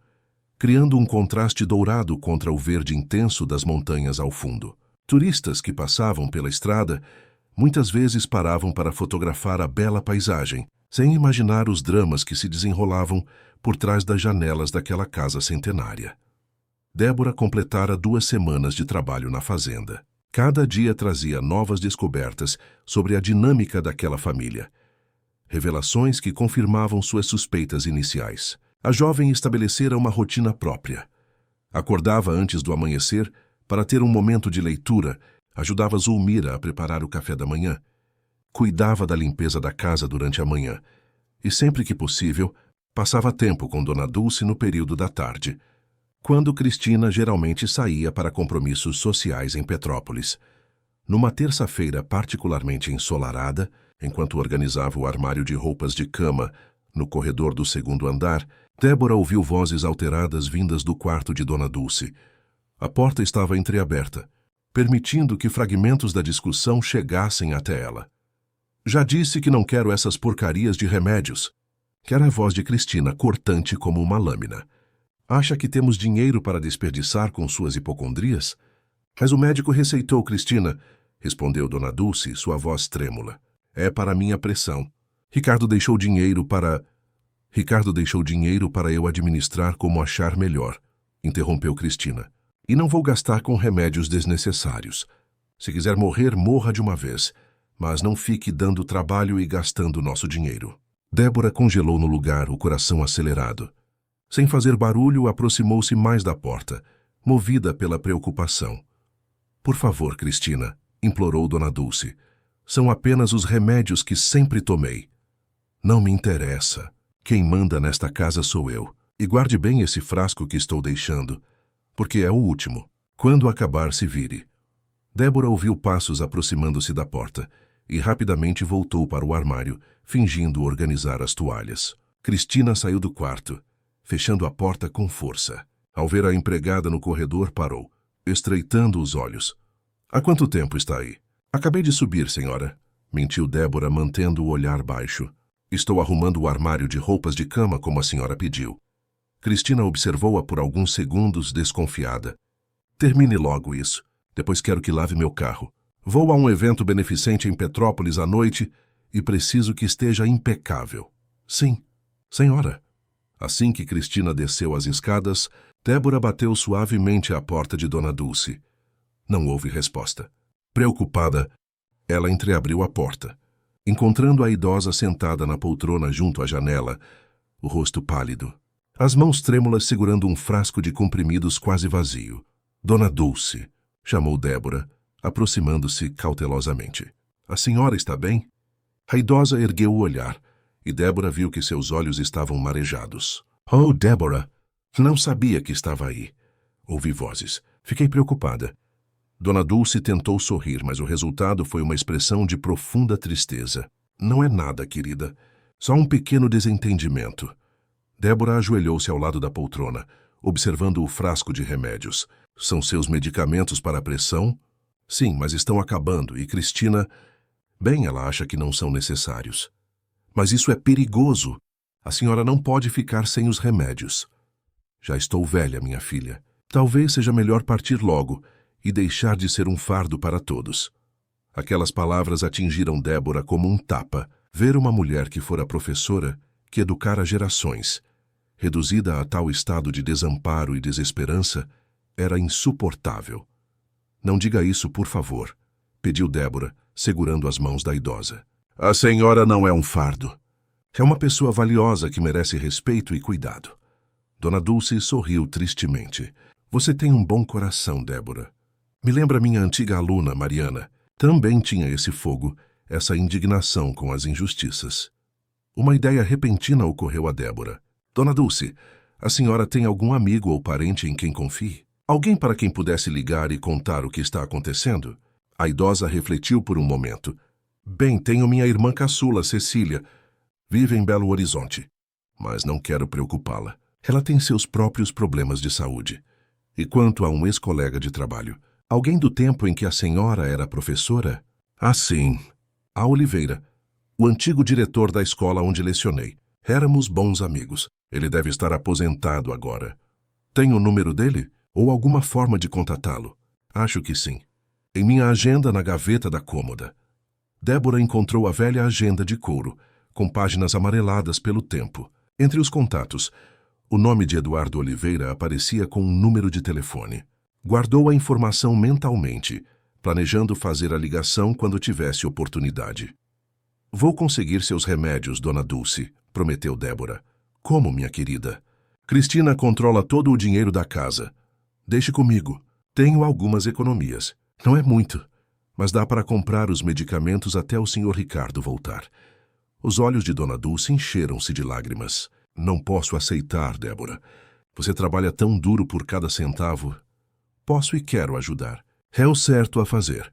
[SPEAKER 1] criando um contraste dourado contra o verde intenso das montanhas ao fundo. Turistas que passavam pela estrada muitas vezes paravam para fotografar a bela paisagem, sem imaginar os dramas que se desenrolavam por trás das janelas daquela casa centenária. Débora completara 2 semanas de trabalho na fazenda. Cada dia trazia novas descobertas sobre a dinâmica daquela família. Revelações que confirmavam suas suspeitas iniciais. A jovem estabelecera uma rotina própria. Acordava antes do amanhecer para ter um momento de leitura, ajudava Zulmira a preparar o café da manhã, cuidava da limpeza da casa durante a manhã e, sempre que possível, passava tempo com Dona Dulce no período da tarde, quando Cristina geralmente saía para compromissos sociais em Petrópolis. Numa terça-feira particularmente ensolarada, enquanto organizava o armário de roupas de cama no corredor do 2º andar, Débora ouviu vozes alteradas vindas do quarto de Dona Dulce. A porta estava entreaberta, permitindo que fragmentos da discussão chegassem até ela. Já disse que não quero essas porcarias de remédios. Quer a voz de Cristina, cortante como uma lâmina. Acha que temos dinheiro para desperdiçar com suas hipocondrias? Mas o médico receitou, Cristina, respondeu Dona Dulce, sua voz trêmula. É para minha pressão. Ricardo deixou dinheiro para eu administrar como achar melhor, interrompeu Cristina. E não vou gastar com remédios desnecessários. Se quiser morrer, morra de uma vez, mas não fique dando trabalho e gastando nosso dinheiro. Débora congelou no lugar, o coração acelerado. Sem fazer barulho, aproximou-se mais da porta, movida pela preocupação. Por favor, Cristina, implorou Dona Dulce. São apenas os remédios que sempre tomei. Não me interessa. Quem manda nesta casa sou eu. E guarde bem esse frasco que estou deixando, porque é o último. Quando acabar, se vire. Débora ouviu passos aproximando-se da porta e rapidamente voltou para o armário, fingindo organizar as toalhas. Cristina saiu do quarto, fechando a porta com força. Ao ver a empregada no corredor, parou, estreitando os olhos. Há quanto tempo está aí? Acabei de subir, senhora, mentiu Débora, mantendo o olhar baixo. Estou arrumando o armário de roupas de cama como a senhora pediu. Cristina observou-a por alguns segundos, desconfiada. Termine logo isso. Depois quero que lave meu carro. Vou a um evento beneficente em Petrópolis à noite e preciso que esteja impecável. Sim, senhora. Assim que Cristina desceu as escadas, Débora bateu suavemente à porta de Dona Dulce. Não houve resposta. Preocupada, ela entreabriu a porta, encontrando a idosa sentada na poltrona junto à janela, o rosto pálido, as mãos trêmulas segurando um frasco de comprimidos quase vazio. Dona Dulce, chamou Débora, aproximando-se cautelosamente. A senhora está bem? A idosa ergueu o olhar, e Débora viu que seus olhos estavam marejados. Oh, Débora! Não sabia que estava aí. Ouvi vozes. Fiquei preocupada. Dona Dulce tentou sorrir, mas o resultado foi uma expressão de profunda tristeza. Não é nada, querida. Só um pequeno desentendimento. Débora ajoelhou-se ao lado da poltrona, observando o frasco de remédios. São seus medicamentos para a pressão? Sim, mas estão acabando, e Cristina... Bem, ela acha que não são necessários. Mas isso é perigoso. A senhora não pode ficar sem os remédios. Já estou velha, minha filha. Talvez seja melhor partir logo e deixar de ser um fardo para todos. Aquelas palavras atingiram Débora como um tapa. Ver uma mulher que fora professora, que educara gerações, reduzida a tal estado de desamparo e desesperança, era insuportável. Não diga isso, por favor, pediu Débora, segurando as mãos da idosa. A senhora não é um fardo. É uma pessoa valiosa que merece respeito e cuidado. Dona Dulce sorriu tristemente. Você tem um bom coração, Débora. Me lembra minha antiga aluna, Mariana. Também tinha esse fogo, essa indignação com as injustiças. Uma ideia repentina ocorreu a Débora. Dona Dulce, a senhora tem algum amigo ou parente em quem confie? Alguém para quem pudesse ligar e contar o que está acontecendo? A idosa refletiu por um momento. Bem, tenho minha irmã caçula, Cecília. Vive em Belo Horizonte. Mas não quero preocupá-la. Ela tem seus próprios problemas de saúde. E quanto a um ex-colega de trabalho? Alguém do tempo em que a senhora era professora? Ah, sim. A Oliveira, o antigo diretor da escola onde lecionei. Éramos bons amigos. Ele deve estar aposentado agora. Tem o número dele? Ou alguma forma de contatá-lo? Acho que sim. Em minha agenda na gaveta da cômoda. Débora encontrou a velha agenda de couro, com páginas amareladas pelo tempo. Entre os contatos, o nome de Eduardo Oliveira aparecia com um número de telefone. Guardou a informação mentalmente, planejando fazer a ligação quando tivesse oportunidade. Vou conseguir seus remédios, Dona Dulce, prometeu Débora. Como, minha querida? Cristina controla todo o dinheiro da casa. Deixe comigo. Tenho algumas economias. Não é muito, mas dá para comprar os medicamentos até o Sr. Ricardo voltar. Os olhos de Dona Dulce encheram-se de lágrimas. Não posso aceitar, Débora. Você trabalha tão duro por cada centavo. Posso e quero ajudar. É o certo a fazer.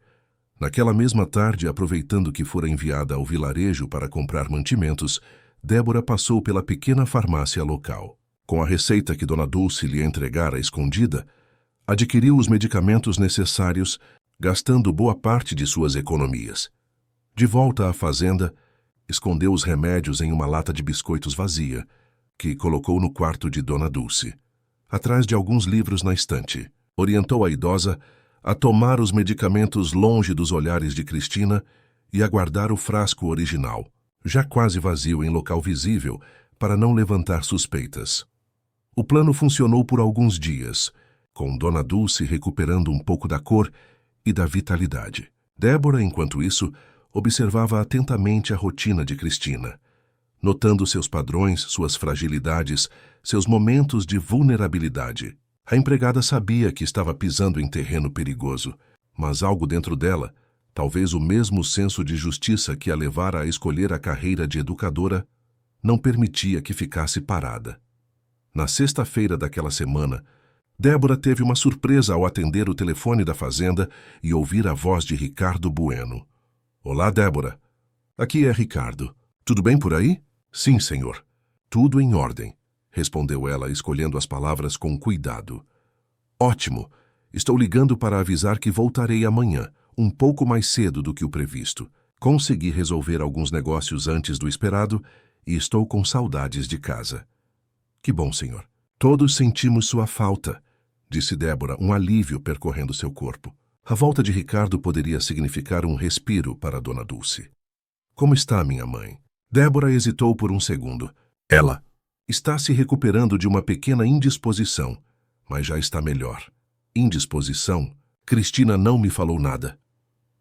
[SPEAKER 1] Naquela mesma tarde, aproveitando que fora enviada ao vilarejo para comprar mantimentos, Débora passou pela pequena farmácia local. Com a receita que Dona Dulce lhe entregara escondida, adquiriu os medicamentos necessários, gastando boa parte de suas economias. De volta à fazenda, escondeu os remédios em uma lata de biscoitos vazia, que colocou no quarto de Dona Dulce, atrás de alguns livros na estante. Orientou a idosa a tomar os medicamentos longe dos olhares de Cristina e a guardar o frasco original, já quase vazio em local visível, para não levantar suspeitas. O plano funcionou por alguns dias, com Dona Dulce recuperando um pouco da cor e da vitalidade. Débora, enquanto isso, observava atentamente a rotina de Cristina, notando seus padrões, suas fragilidades, seus momentos de vulnerabilidade. A empregada sabia que estava pisando em terreno perigoso, mas algo dentro dela, talvez o mesmo senso de justiça que a levara a escolher a carreira de educadora, não permitia que ficasse parada. Na sexta-feira daquela semana, Débora teve uma surpresa ao atender o telefone da fazenda e ouvir a voz de Ricardo Bueno. Olá, Débora. Aqui é Ricardo. Tudo bem por aí? Sim, senhor. Tudo em ordem, respondeu ela, escolhendo as palavras com cuidado. Ótimo. Estou ligando para avisar que voltarei amanhã, um pouco mais cedo do que o previsto. Consegui resolver alguns negócios antes do esperado e estou com saudades de casa. Que bom, senhor. Todos sentimos sua falta, disse Débora, um alívio percorrendo seu corpo. A volta de Ricardo poderia significar um respiro para Dona Dulce. Como está minha mãe? Débora hesitou por um segundo. Ela está se recuperando de uma pequena indisposição, mas já está melhor. Indisposição? Cristina não me falou nada.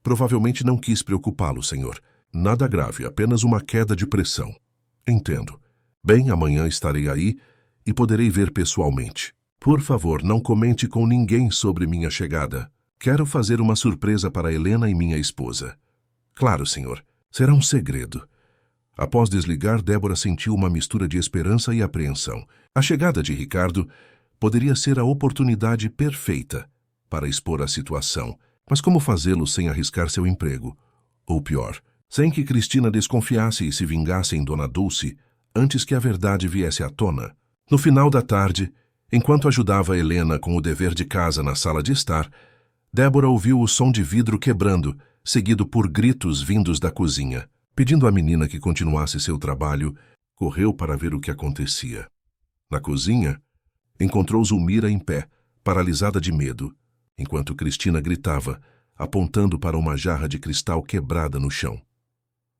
[SPEAKER 1] Provavelmente não quis preocupá-lo, senhor. Nada grave, apenas uma queda de pressão. Entendo. Bem, amanhã estarei aí e poderei ver pessoalmente. Por favor, não comente com ninguém sobre minha chegada. Quero fazer uma surpresa para Helena e minha esposa. Claro, senhor. Será um segredo. Após desligar, Débora sentiu uma mistura de esperança e apreensão. A chegada de Ricardo poderia ser a oportunidade perfeita para expor a situação. Mas como fazê-lo sem arriscar seu emprego? Ou pior, sem que Cristina desconfiasse e se vingasse em Dona Dulce antes que a verdade viesse à tona? No final da tarde, enquanto ajudava Helena com o dever de casa na sala de estar, Débora ouviu o som de vidro quebrando, seguido por gritos vindos da cozinha. Pedindo à menina que continuasse seu trabalho, correu para ver o que acontecia. Na cozinha, encontrou Zulmira em pé, paralisada de medo, enquanto Cristina gritava, apontando para uma jarra de cristal quebrada no chão.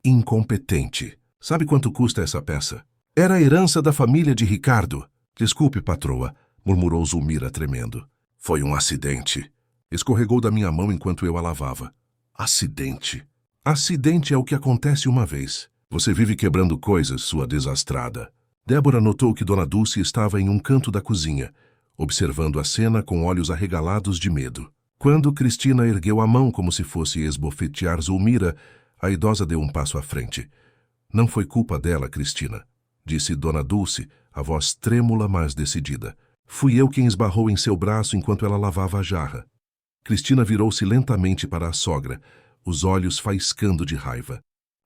[SPEAKER 1] Incompetente. Sabe quanto custa essa peça? Era a herança da família de Ricardo. Desculpe, patroa, murmurou Zulmira tremendo. Foi um acidente. Escorregou da minha mão enquanto eu a lavava. Acidente. Acidente é o que acontece uma vez. Você vive quebrando coisas, sua desastrada. Débora notou que Dona Dulce estava em um canto da cozinha, observando a cena com olhos arregalados de medo. Quando Cristina ergueu a mão como se fosse esbofetear Zulmira, a idosa deu um passo à frente. Não foi culpa dela, Cristina, disse Dona Dulce, a voz trêmula, mas decidida. Fui eu quem esbarrou em seu braço enquanto ela lavava a jarra. Cristina virou-se lentamente para a sogra, os olhos faiscando de raiva.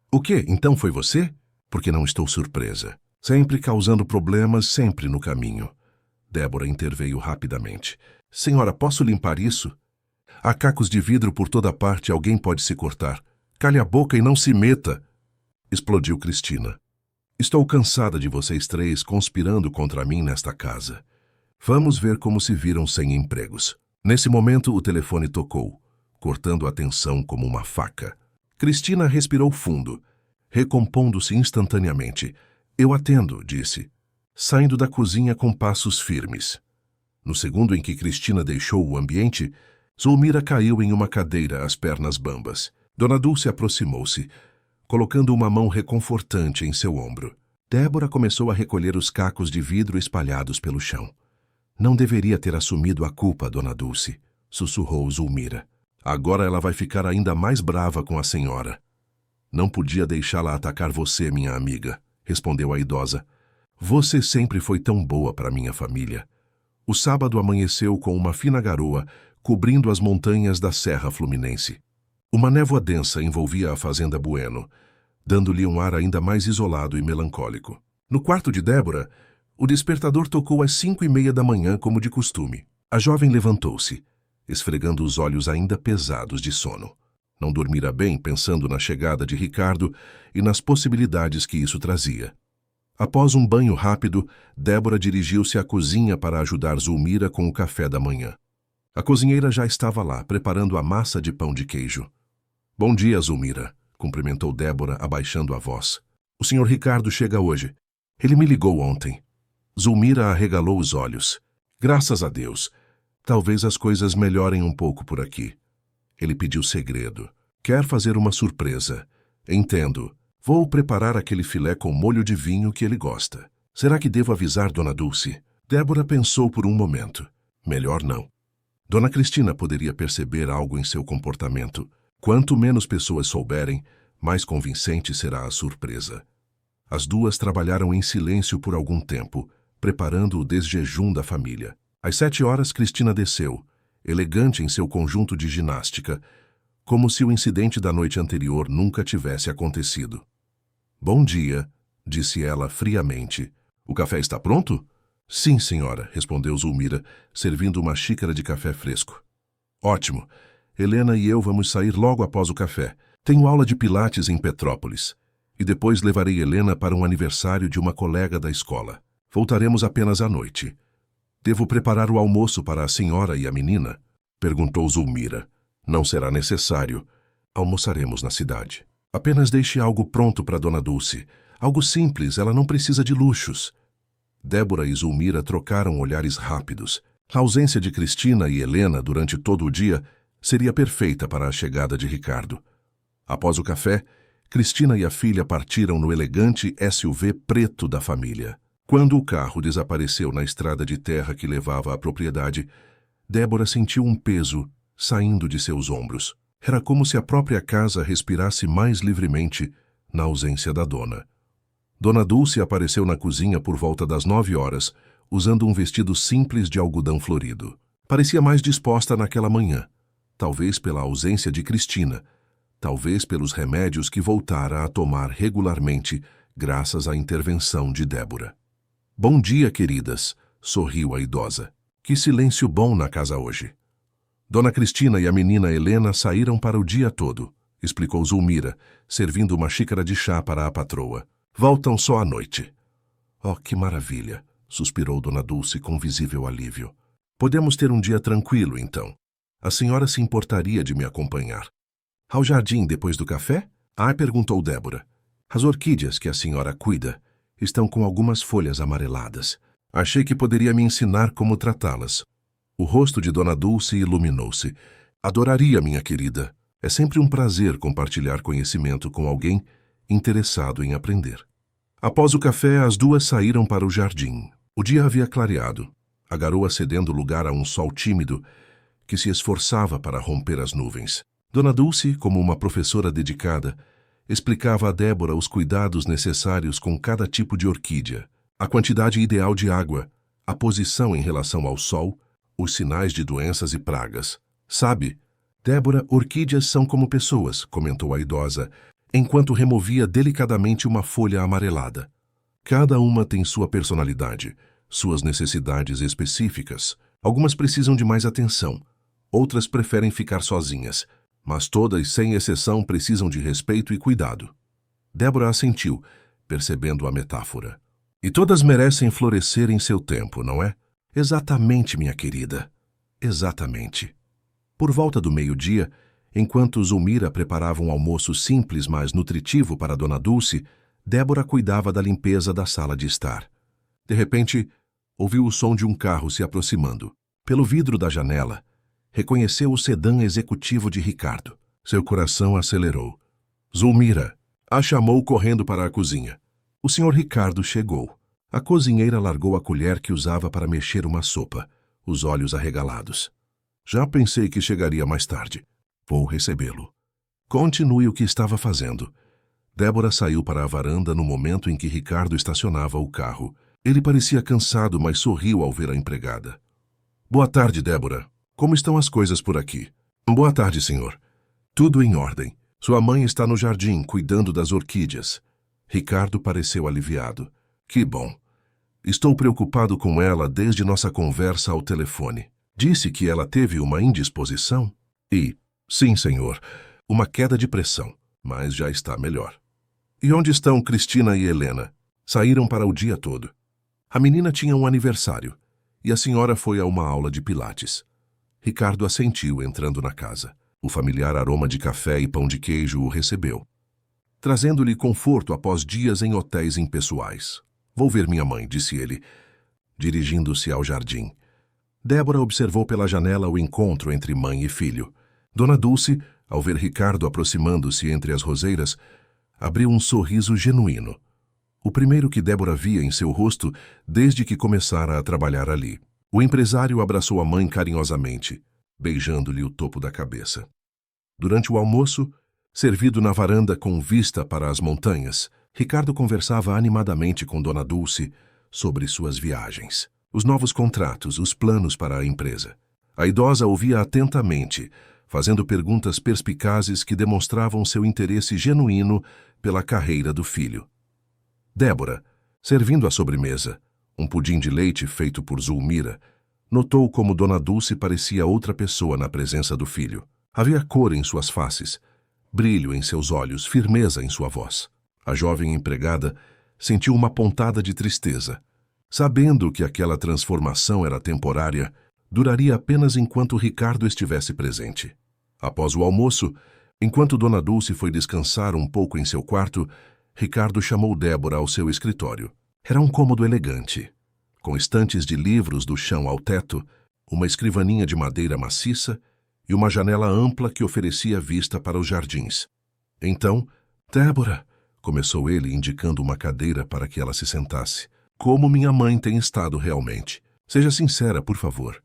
[SPEAKER 1] O quê? Então foi você? Porque não estou surpresa. Sempre causando problemas, sempre no caminho. Débora interveio rapidamente. Senhora, posso limpar isso? Há cacos de vidro por toda parte, alguém pode se cortar. Cale a boca e não se meta! Explodiu Cristina. Estou cansada de vocês três conspirando contra mim nesta casa. Vamos ver como se viram sem empregos. Nesse momento, o telefone tocou, cortando a tensão como uma faca. Cristina respirou fundo, recompondo-se instantaneamente. Eu atendo, disse, saindo da cozinha com passos firmes. No segundo em que Cristina deixou o ambiente, Zulmira caiu em uma cadeira, as pernas bambas. Dona Dulce aproximou-se, colocando uma mão reconfortante em seu ombro. Débora começou a recolher os cacos de vidro espalhados pelo chão. Não deveria ter assumido a culpa, Dona Dulce, sussurrou Zulmira. Agora ela vai ficar ainda mais brava com a senhora. Não podia deixá-la atacar você, minha amiga, respondeu a idosa. Você sempre foi tão boa para minha família. O sábado amanheceu com uma fina garoa, cobrindo as montanhas da Serra Fluminense. Uma névoa densa envolvia a fazenda Bueno, dando-lhe um ar ainda mais isolado e melancólico. No quarto de Débora, o despertador tocou às 5:30 da manhã, como de costume. A jovem levantou-se, esfregando os olhos ainda pesados de sono. Não dormira bem pensando na chegada de Ricardo e nas possibilidades que isso trazia. Após um banho rápido, Débora dirigiu-se à cozinha para ajudar Zulmira com o café da manhã. A cozinheira já estava lá, preparando a massa de pão de queijo. Bom dia, Zulmira, cumprimentou Débora, abaixando a voz. O senhor Ricardo chega hoje. Ele me ligou ontem. Zulmira arregalou os olhos. Graças a Deus. Talvez as coisas melhorem um pouco por aqui. Ele pediu segredo. Quer fazer uma surpresa. Entendo. Vou preparar aquele filé com molho de vinho que ele gosta. Será que devo avisar Dona Dulce? Débora pensou por um momento. Melhor não. Dona Cristina poderia perceber algo em seu comportamento. Quanto menos pessoas souberem, mais convincente será a surpresa. As duas trabalharam em silêncio por algum tempo, preparando o desjejum da família. Às 7 horas, Cristina desceu, elegante em seu conjunto de ginástica, como se o incidente da noite anterior nunca tivesse acontecido. Bom dia, disse ela friamente. O café está pronto? Sim, senhora, respondeu Zulmira, servindo uma xícara de café fresco. Ótimo. Helena e eu vamos sair logo após o café. Tenho aula de pilates em Petrópolis. E depois levarei Helena para um aniversário de uma colega da escola. Voltaremos apenas à noite. Devo preparar o almoço para a senhora e a menina? Perguntou Zulmira. Não será necessário. Almoçaremos na cidade. Apenas deixe algo pronto para Dona Dulce. Algo simples, ela não precisa de luxos. Débora e Zulmira trocaram olhares rápidos. A ausência de Cristina e Helena durante todo o dia seria perfeita para a chegada de Ricardo. Após o café, Cristina e a filha partiram no elegante SUV preto da família. Quando o carro desapareceu na estrada de terra que levava à propriedade, Débora sentiu um peso saindo de seus ombros. Era como se a própria casa respirasse mais livremente na ausência da dona. Dona Dulce apareceu na cozinha por volta das 9 horas, usando um vestido simples de algodão florido. Parecia mais disposta naquela manhã, talvez pela ausência de Cristina, talvez pelos remédios que voltara a tomar regularmente, graças à intervenção de Débora. Bom dia, queridas, sorriu a idosa. Que silêncio bom na casa hoje. Dona Cristina e a menina Helena saíram para o dia todo, explicou Zulmira, servindo uma xícara de chá para a patroa. Voltam só à noite. Oh, que maravilha, suspirou Dona Dulce com visível alívio. Podemos ter um dia tranquilo, então. A senhora se importaria de me acompanhar? Ao jardim depois do café? Perguntou Débora. As orquídeas que a senhora cuida estão com algumas folhas amareladas. Achei que poderia me ensinar como tratá-las. O rosto de Dona Dulce iluminou-se. Adoraria, minha querida. É sempre um prazer compartilhar conhecimento com alguém interessado em aprender. Após o café, as duas saíram para o jardim. O dia havia clareado, a garoa cedendo lugar a um sol tímido que se esforçava para romper as nuvens. Dona Dulce, como uma professora dedicada, explicava a Débora os cuidados necessários com cada tipo de orquídea, a quantidade ideal de água, a posição em relação ao sol, os sinais de doenças e pragas. Sabe, Débora, orquídeas são como pessoas, comentou a idosa, enquanto removia delicadamente uma folha amarelada. Cada uma tem sua personalidade, suas necessidades específicas. Algumas precisam de mais atenção, outras preferem ficar sozinhas, mas todas, sem exceção, precisam de respeito e cuidado. Débora assentiu, percebendo a metáfora. E todas merecem florescer em seu tempo, não é? Exatamente, minha querida. Exatamente. Por volta do meio-dia, enquanto Zulmira preparava um almoço simples, mas nutritivo para Dona Dulce, Débora cuidava da limpeza da sala de estar. De repente, ouviu o som de um carro se aproximando. Pelo vidro da janela, reconheceu o sedã executivo de Ricardo. Seu coração acelerou. Zulmira a chamou correndo para a cozinha. O Sr. Ricardo chegou. A cozinheira largou a colher que usava para mexer uma sopa, os olhos arregalados. Já pensei que chegaria mais tarde. Vou recebê-lo. Continue o que estava fazendo. Débora saiu para a varanda no momento em que Ricardo estacionava o carro. Ele parecia cansado, mas sorriu ao ver a empregada. Boa tarde, Débora. Como estão as coisas por aqui? Boa tarde, senhor. Tudo em ordem. Sua mãe está no jardim, cuidando das orquídeas. Ricardo pareceu aliviado. Que bom. Estou preocupado com ela desde nossa conversa ao telefone. Disse que ela teve uma indisposição? Sim, senhor, uma queda de pressão, mas já está melhor. E onde estão Cristina e Helena? Saíram para o dia todo. A menina tinha um aniversário, e a senhora foi a uma aula de pilates. Ricardo assentiu, entrando na casa. O familiar aroma de café e pão de queijo o recebeu, trazendo-lhe conforto após dias em hotéis impessoais. Vou ver minha mãe, disse ele, dirigindo-se ao jardim. Débora observou pela janela o encontro entre mãe e filho. Dona Dulce, ao ver Ricardo aproximando-se entre as roseiras, abriu um sorriso genuíno. O primeiro que Débora via em seu rosto desde que começara a trabalhar ali. O empresário abraçou a mãe carinhosamente, beijando-lhe o topo da cabeça. Durante o almoço, servido na varanda com vista para as montanhas, Ricardo conversava animadamente com Dona Dulce sobre suas viagens, os novos contratos, os planos para a empresa. A idosa ouvia atentamente, fazendo perguntas perspicazes que demonstravam seu interesse genuíno pela carreira do filho. Débora, servindo a sobremesa, um pudim de leite feito por Zulmira, notou como Dona Dulce parecia outra pessoa na presença do filho. Havia cor em suas faces, brilho em seus olhos, firmeza em sua voz. A jovem empregada sentiu uma pontada de tristeza, sabendo que aquela transformação era temporária, duraria apenas enquanto Ricardo estivesse presente. Após o almoço, enquanto Dona Dulce foi descansar um pouco em seu quarto, Ricardo chamou Débora ao seu escritório. Era um cômodo elegante, com estantes de livros do chão ao teto, uma escrivaninha de madeira maciça e uma janela ampla que oferecia vista para os jardins. Então, Débora, começou ele, indicando uma cadeira para que ela se sentasse. Como minha mãe tem estado realmente? Seja sincera, por favor.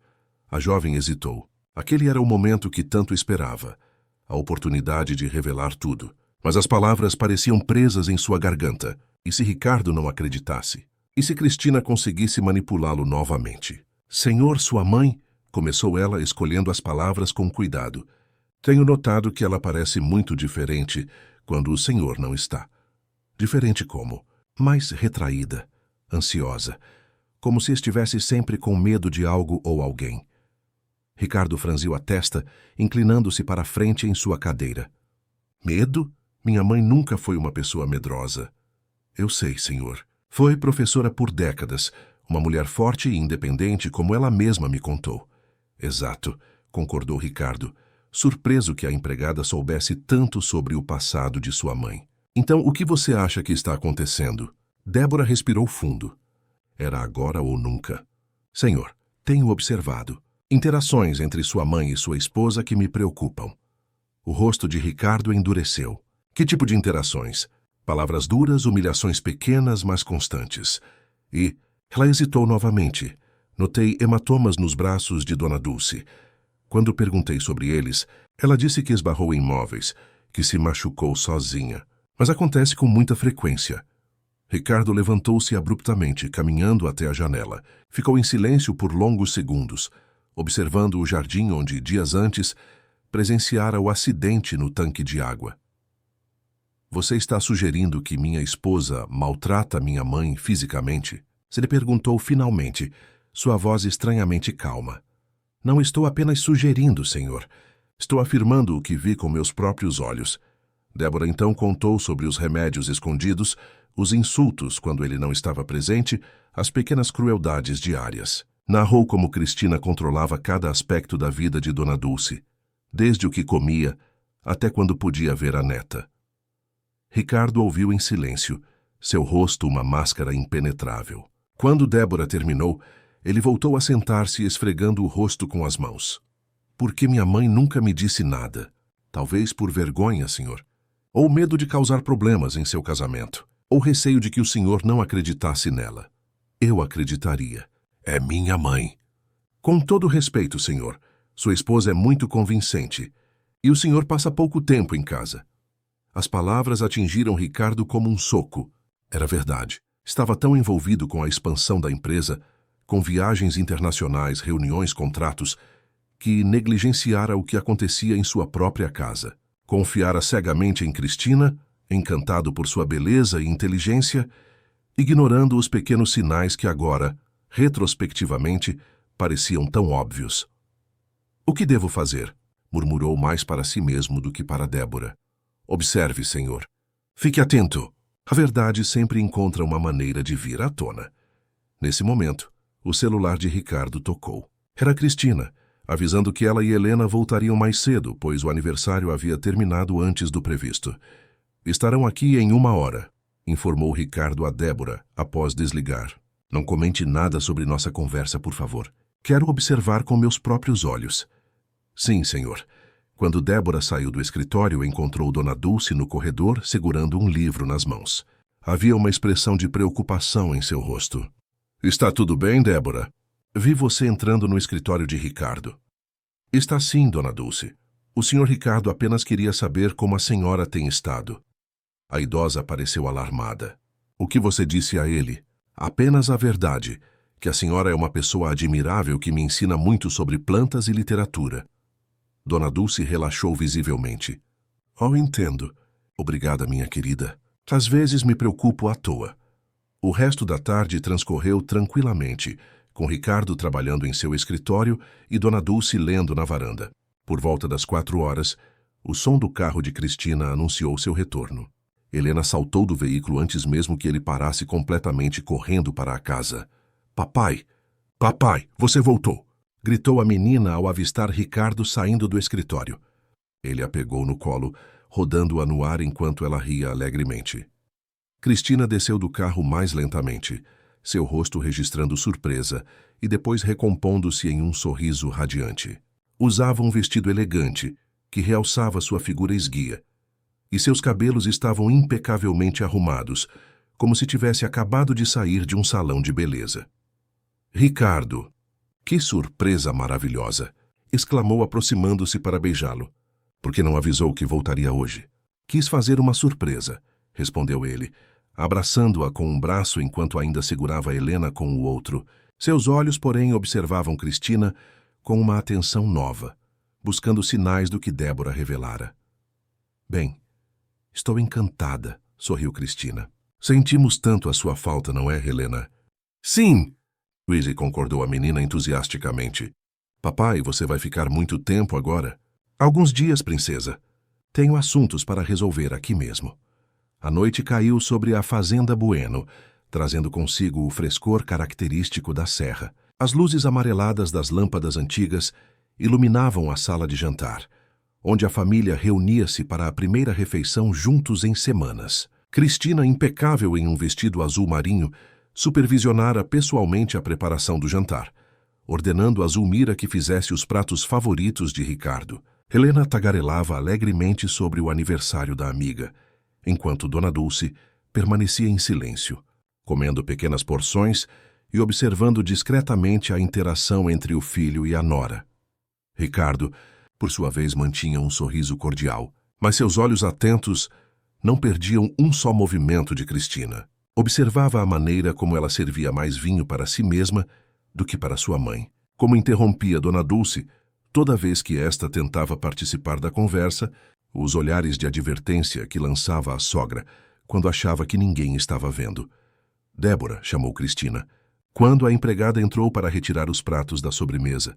[SPEAKER 1] A jovem hesitou. Aquele era o momento que tanto esperava, a oportunidade de revelar tudo. Mas as palavras pareciam presas em sua garganta. E se Ricardo não acreditasse? E se Cristina conseguisse manipulá-lo novamente? Senhor, sua mãe, começou ela, escolhendo as palavras com cuidado. Tenho notado que ela parece muito diferente quando o senhor não está. Diferente como? Mais retraída, ansiosa, como se estivesse sempre com medo de algo ou alguém. Ricardo franziu a testa, inclinando-se para a frente em sua cadeira. Medo? Minha mãe nunca foi uma pessoa medrosa. Eu sei, senhor. Foi professora por décadas, uma mulher forte e independente, como ela mesma me contou. Exato, concordou Ricardo, surpreso que a empregada soubesse tanto sobre o passado de sua mãe. Então, o que você acha que está acontecendo? Débora respirou fundo. Era agora ou nunca. Senhor, tenho observado interações entre sua mãe e sua esposa que me preocupam. O rosto de Ricardo endureceu. Que tipo de interações? Palavras duras, humilhações pequenas, mas constantes. E ela hesitou novamente. Notei hematomas nos braços de Dona Dulce. Quando perguntei sobre eles, ela disse que esbarrou em móveis, que se machucou sozinha. Mas acontece com muita frequência. Ricardo levantou-se abruptamente, caminhando até a janela. Ficou em silêncio por longos segundos, observando o jardim onde, dias antes, presenciara o acidente no tanque de água. Você está sugerindo que minha esposa maltrata minha mãe fisicamente? Se lhe perguntou finalmente, sua voz estranhamente calma. Não estou apenas sugerindo, senhor. Estou afirmando o que vi com meus próprios olhos. Débora então contou sobre os remédios escondidos, os insultos quando ele não estava presente, as pequenas crueldades diárias. Narrou como Cristina controlava cada aspecto da vida de Dona Dulce, desde o que comia até quando podia ver a neta. Ricardo ouviu em silêncio, seu rosto uma máscara impenetrável. Quando Débora terminou, ele voltou a sentar-se esfregando o rosto com as mãos. Por que minha mãe nunca me disse nada? Talvez por vergonha, senhor. Ou medo de causar problemas em seu casamento. Ou receio de que o senhor não acreditasse nela. Eu acreditaria. É minha mãe. Com todo respeito, senhor, sua esposa é muito convincente. E o senhor passa pouco tempo em casa. As palavras atingiram Ricardo como um soco. Era verdade. Estava tão envolvido com a expansão da empresa, com viagens internacionais, reuniões, contratos, que negligenciara o que acontecia em sua própria casa. Confiara cegamente em Cristina, encantado por sua beleza e inteligência, ignorando os pequenos sinais que agora, retrospectivamente, pareciam tão óbvios. O que devo fazer? Murmurou mais para si mesmo do que para Débora. Observe, senhor. Fique atento. A verdade sempre encontra uma maneira de vir à tona. Nesse momento, o celular de Ricardo tocou. Era Cristina, avisando que ela e Helena voltariam mais cedo, pois o aniversário havia terminado antes do previsto. Estarão aqui em 1 hora, informou Ricardo a Débora, após desligar. Não comente nada sobre nossa conversa, por favor. Quero observar com meus próprios olhos. Sim, senhor. Quando Débora saiu do escritório, encontrou Dona Dulce no corredor, segurando um livro nas mãos. Havia uma expressão de preocupação em seu rosto. Está tudo bem, Débora? Vi você entrando no escritório de Ricardo. Está sim, Dona Dulce. O senhor Ricardo apenas queria saber como a senhora tem estado. A idosa pareceu alarmada. O que você disse a ele? Apenas a verdade, que a senhora é uma pessoa admirável que me ensina muito sobre plantas e literatura. Dona Dulce relaxou visivelmente. Oh, entendo. Obrigada, minha querida. Às vezes me preocupo à toa. O resto da tarde transcorreu tranquilamente, com Ricardo trabalhando em seu escritório e Dona Dulce lendo na varanda. Por volta das 4 horas, o som do carro de Cristina anunciou seu retorno. Helena saltou do veículo antes mesmo que ele parasse, completamente correndo para a casa. Papai! Papai, você voltou! Gritou a menina ao avistar Ricardo saindo do escritório. Ele a pegou no colo, rodando-a no ar enquanto ela ria alegremente. Cristina desceu do carro mais lentamente, seu rosto registrando surpresa e depois recompondo-se em um sorriso radiante. Usava um vestido elegante, que realçava sua figura esguia, e seus cabelos estavam impecavelmente arrumados, como se tivesse acabado de sair de um salão de beleza. Ricardo! Que surpresa maravilhosa! Exclamou aproximando-se para beijá-lo. Por que não avisou que voltaria hoje? Quis fazer uma surpresa, respondeu ele, abraçando-a com um braço enquanto ainda segurava Helena com o outro. Seus olhos, porém, observavam Cristina com uma atenção nova, buscando sinais do que Débora revelara. Bem, estou encantada, sorriu Cristina. Sentimos tanto a sua falta, não é, Helena? Sim! Louise concordou a menina entusiasticamente. Papai, você vai ficar muito tempo agora? Alguns dias, princesa. Tenho assuntos para resolver aqui mesmo. A noite caiu sobre a Fazenda Bueno, trazendo consigo o frescor característico da serra. As luzes amareladas das lâmpadas antigas iluminavam a sala de jantar, onde a família reunia-se para a primeira refeição juntos em semanas. Cristina, impecável em um vestido azul marinho, supervisionara pessoalmente a preparação do jantar, ordenando a Zulmira que fizesse os pratos favoritos de Ricardo. Helena tagarelava alegremente sobre o aniversário da amiga, enquanto Dona Dulce permanecia em silêncio, comendo pequenas porções e observando discretamente a interação entre o filho e a nora. Ricardo, por sua vez, mantinha um sorriso cordial, mas seus olhos atentos não perdiam um só movimento de Cristina. Observava a maneira como ela servia mais vinho para si mesma do que para sua mãe, como interrompia Dona Dulce toda vez que esta tentava participar da conversa, os olhares de advertência que lançava à sogra quando achava que ninguém estava vendo. Débora, chamou Cristina, quando a empregada entrou para retirar os pratos da sobremesa.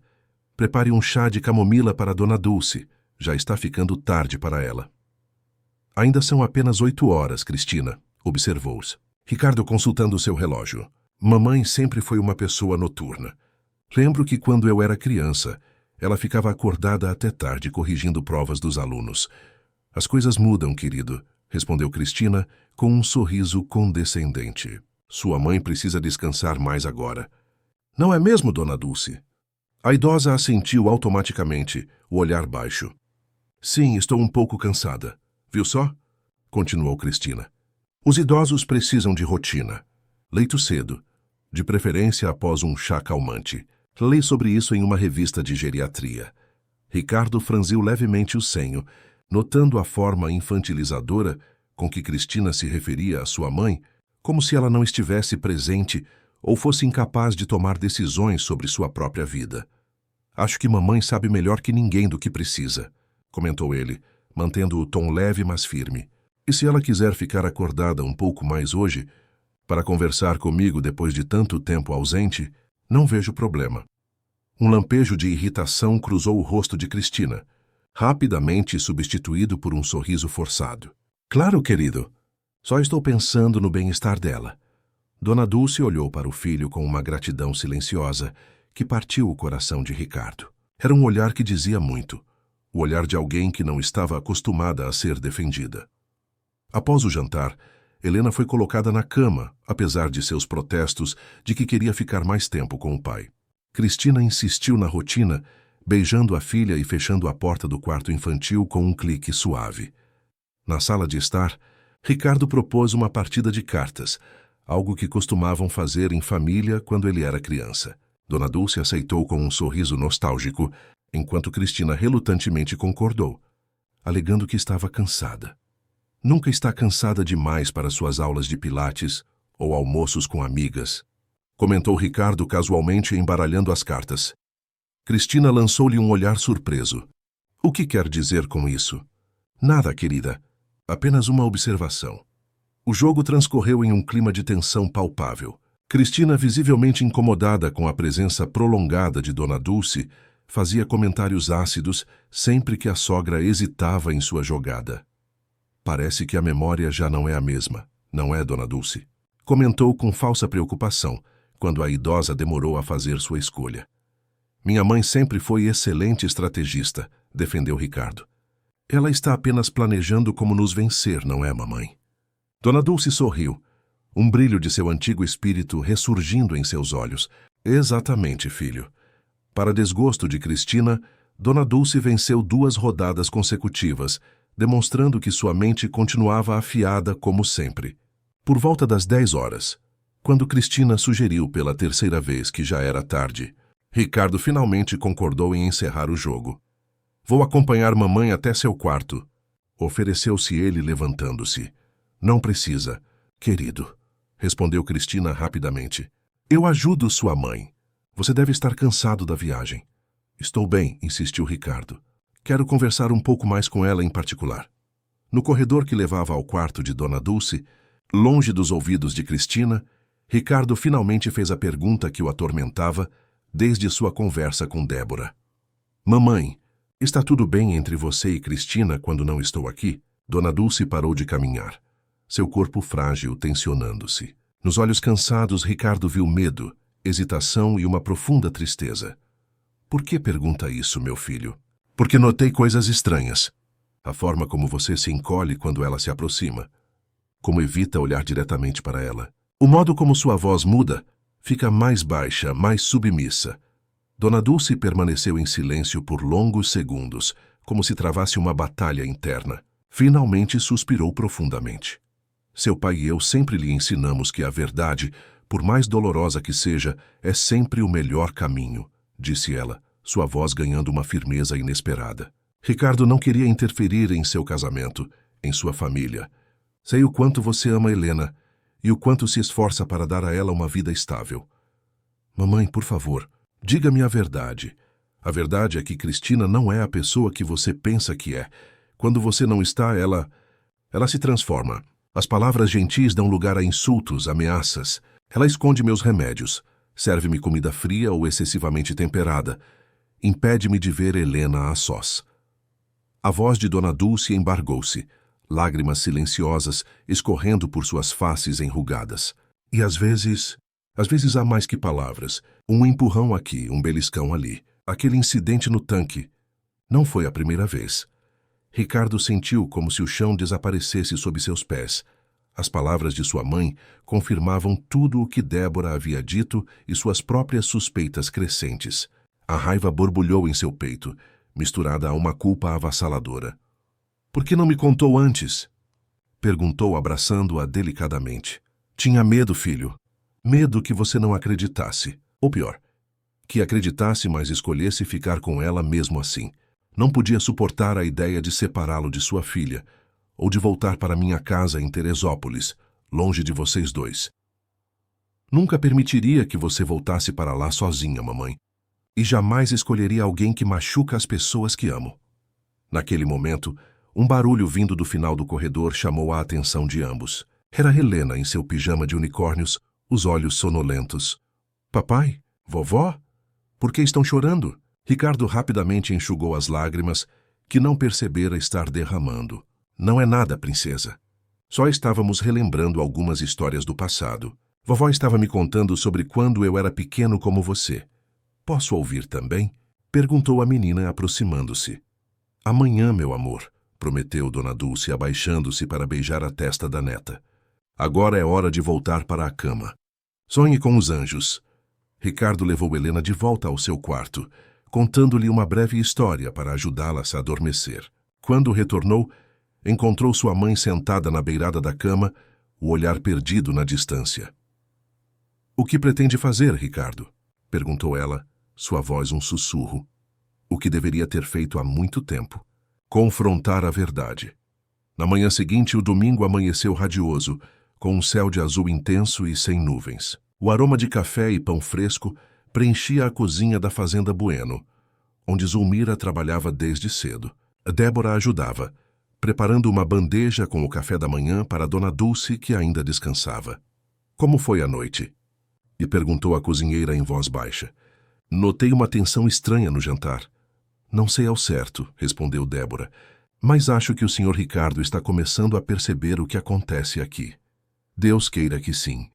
[SPEAKER 1] Prepare um chá de camomila para Dona Dulce. Já está ficando tarde para ela. Ainda são apenas 8 horas, Cristina, observou-se. Ricardo consultando seu relógio. Mamãe sempre foi uma pessoa noturna. Lembro que quando eu era criança, ela ficava acordada até tarde corrigindo provas dos alunos. As coisas mudam, querido, respondeu Cristina com um sorriso condescendente. Sua mãe precisa descansar mais agora. Não é mesmo, Dona Dulce? A idosa assentiu automaticamente, o olhar baixo. Sim, estou um pouco cansada. Viu só? Continuou Cristina. Os idosos precisam de rotina. Leito cedo, de preferência após um chá calmante. Li sobre isso em uma revista de geriatria. Ricardo franziu levemente o senho, notando a forma infantilizadora com que Cristina se referia à sua mãe, como se ela não estivesse presente ou fosse incapaz de tomar decisões sobre sua própria vida. Acho que mamãe sabe melhor que ninguém do que precisa, comentou ele, mantendo o tom leve mas firme. E se ela quiser ficar acordada um pouco mais hoje, para conversar comigo depois de tanto tempo ausente, não vejo problema. Um lampejo de irritação cruzou o rosto de Cristina, rapidamente substituído por um sorriso forçado. Claro, querido. Só estou pensando no bem-estar dela. Dona Dulce olhou para o filho com uma gratidão silenciosa que partiu o coração de Ricardo. Era um olhar que dizia muito, o olhar de alguém que não estava acostumada a ser defendida. Após o jantar, Helena foi colocada na cama, apesar de seus protestos de que queria ficar mais tempo com o pai. Cristina insistiu na rotina, beijando a filha e fechando a porta do quarto infantil com um clique suave. Na sala de estar, Ricardo propôs uma partida de cartas, algo que costumavam fazer em família quando ele era criança. Dona Dulce aceitou com um sorriso nostálgico, enquanto Cristina relutantemente concordou, alegando que estava cansada. Nunca está cansada demais para suas aulas de pilates ou almoços com amigas, comentou Ricardo casualmente embaralhando as cartas. Cristina lançou-lhe um olhar surpreso. O que quer dizer com isso? Nada, querida. Apenas uma observação. O jogo transcorreu em um clima de tensão palpável. Cristina, visivelmente incomodada com a presença prolongada de Dona Dulce, fazia comentários ácidos sempre que a sogra hesitava em sua jogada. Parece que a memória já não é a mesma, não é, Dona Dulce? Comentou com falsa preocupação, quando a idosa demorou a fazer sua escolha. Minha mãe sempre foi excelente estrategista, defendeu Ricardo. Ela está apenas planejando como nos vencer, não é, mamãe? Dona Dulce sorriu, um brilho de seu antigo espírito ressurgindo em seus olhos. Exatamente, filho. Para desgosto de Cristina, Dona Dulce venceu 2 rodadas consecutivas, demonstrando que sua mente continuava afiada como sempre. Por volta das 10 horas, quando Cristina sugeriu pela 3ª vez que já era tarde, Ricardo finalmente concordou em encerrar o jogo. Vou acompanhar mamãe até seu quarto, ofereceu-se ele levantando-se. Não precisa, querido, respondeu Cristina rapidamente. Eu ajudo sua mãe. Você deve estar cansado da viagem. Estou bem, insistiu Ricardo. Quero conversar um pouco mais com ela em particular. No corredor que levava ao quarto de Dona Dulce, longe dos ouvidos de Cristina, Ricardo finalmente fez a pergunta que o atormentava desde sua conversa com Débora. Mamãe, está tudo bem entre você e Cristina quando não estou aqui? Dona Dulce parou de caminhar, seu corpo frágil tensionando-se. Nos olhos cansados, Ricardo viu medo, hesitação e uma profunda tristeza. Por que pergunta isso, meu filho? Porque notei coisas estranhas. A forma como você se encolhe quando ela se aproxima. Como evita olhar diretamente para ela. O modo como sua voz muda, fica mais baixa, mais submissa. Dona Dulce permaneceu em silêncio por longos segundos, como se travasse uma batalha interna. Finalmente suspirou profundamente. Seu pai e eu sempre lhe ensinamos que a verdade, por mais dolorosa que seja, é sempre o melhor caminho, disse ela, sua voz ganhando uma firmeza inesperada. Ricardo não queria interferir em seu casamento, em sua família. Sei o quanto você ama Helena e o quanto se esforça para dar a ela uma vida estável. Mamãe, por favor, diga-me a verdade. A verdade é que Cristina não é a pessoa que você pensa que é. Quando você não está, ela se transforma. As palavras gentis dão lugar a insultos, ameaças. Ela esconde meus remédios, serve-me comida fria ou excessivamente temperada. Impede-me de ver Helena a sós. A voz de Dona Dulce embargou-se, lágrimas silenciosas escorrendo por suas faces enrugadas. E às vezes há mais que palavras. Um empurrão aqui, um beliscão ali. Aquele incidente no tanque. Não foi a primeira vez. Ricardo sentiu como se o chão desaparecesse sob seus pés. As palavras de sua mãe confirmavam tudo o que Débora havia dito e suas próprias suspeitas crescentes. A raiva borbulhou em seu peito, misturada a uma culpa avassaladora. Por que não me contou antes? Perguntou, abraçando-a delicadamente. Tinha medo, filho. Medo que você não acreditasse. Ou pior, que acreditasse, mas escolhesse ficar com ela mesmo assim. Não podia suportar a ideia de separá-lo de sua filha, ou de voltar para minha casa em Teresópolis, longe de vocês dois. Nunca permitiria que você voltasse para lá sozinha, mamãe. E jamais escolheria alguém que machuca as pessoas que amo. Naquele momento, um barulho vindo do final do corredor chamou a atenção de ambos. Era Helena em seu pijama de unicórnios, os olhos sonolentos. Papai? Vovó? Por que estão chorando? Ricardo rapidamente enxugou as lágrimas, que não percebera estar derramando. Não é nada, princesa. Só estávamos relembrando algumas histórias do passado. Vovó estava me contando sobre quando eu era pequeno como você. Posso ouvir também? Perguntou a menina, aproximando-se. Amanhã, meu amor, prometeu Dona Dulce, abaixando-se para beijar a testa da neta. Agora é hora de voltar para a cama. Sonhe com os anjos. Ricardo levou Helena de volta ao seu quarto, contando-lhe uma breve história para ajudá-la a se adormecer. Quando retornou, encontrou sua mãe sentada na beirada da cama, o olhar perdido na distância. — O que pretende fazer, Ricardo? Perguntou ela, sua voz um sussurro. O que deveria ter feito há muito tempo. Confrontar a verdade. Na manhã seguinte, o domingo amanheceu radioso, com um céu de azul intenso e sem nuvens. O aroma de café e pão fresco preenchia a cozinha da Fazenda Bueno, onde Zulmira trabalhava desde cedo. Débora ajudava, preparando uma bandeja com o café da manhã para Dona Dulce, que ainda descansava. — Como foi a noite? E perguntou a cozinheira em voz baixa. — Notei uma tensão estranha no jantar. — Não sei ao certo, respondeu Débora, mas acho que o Sr. Ricardo está começando a perceber o que acontece aqui. Deus queira que sim.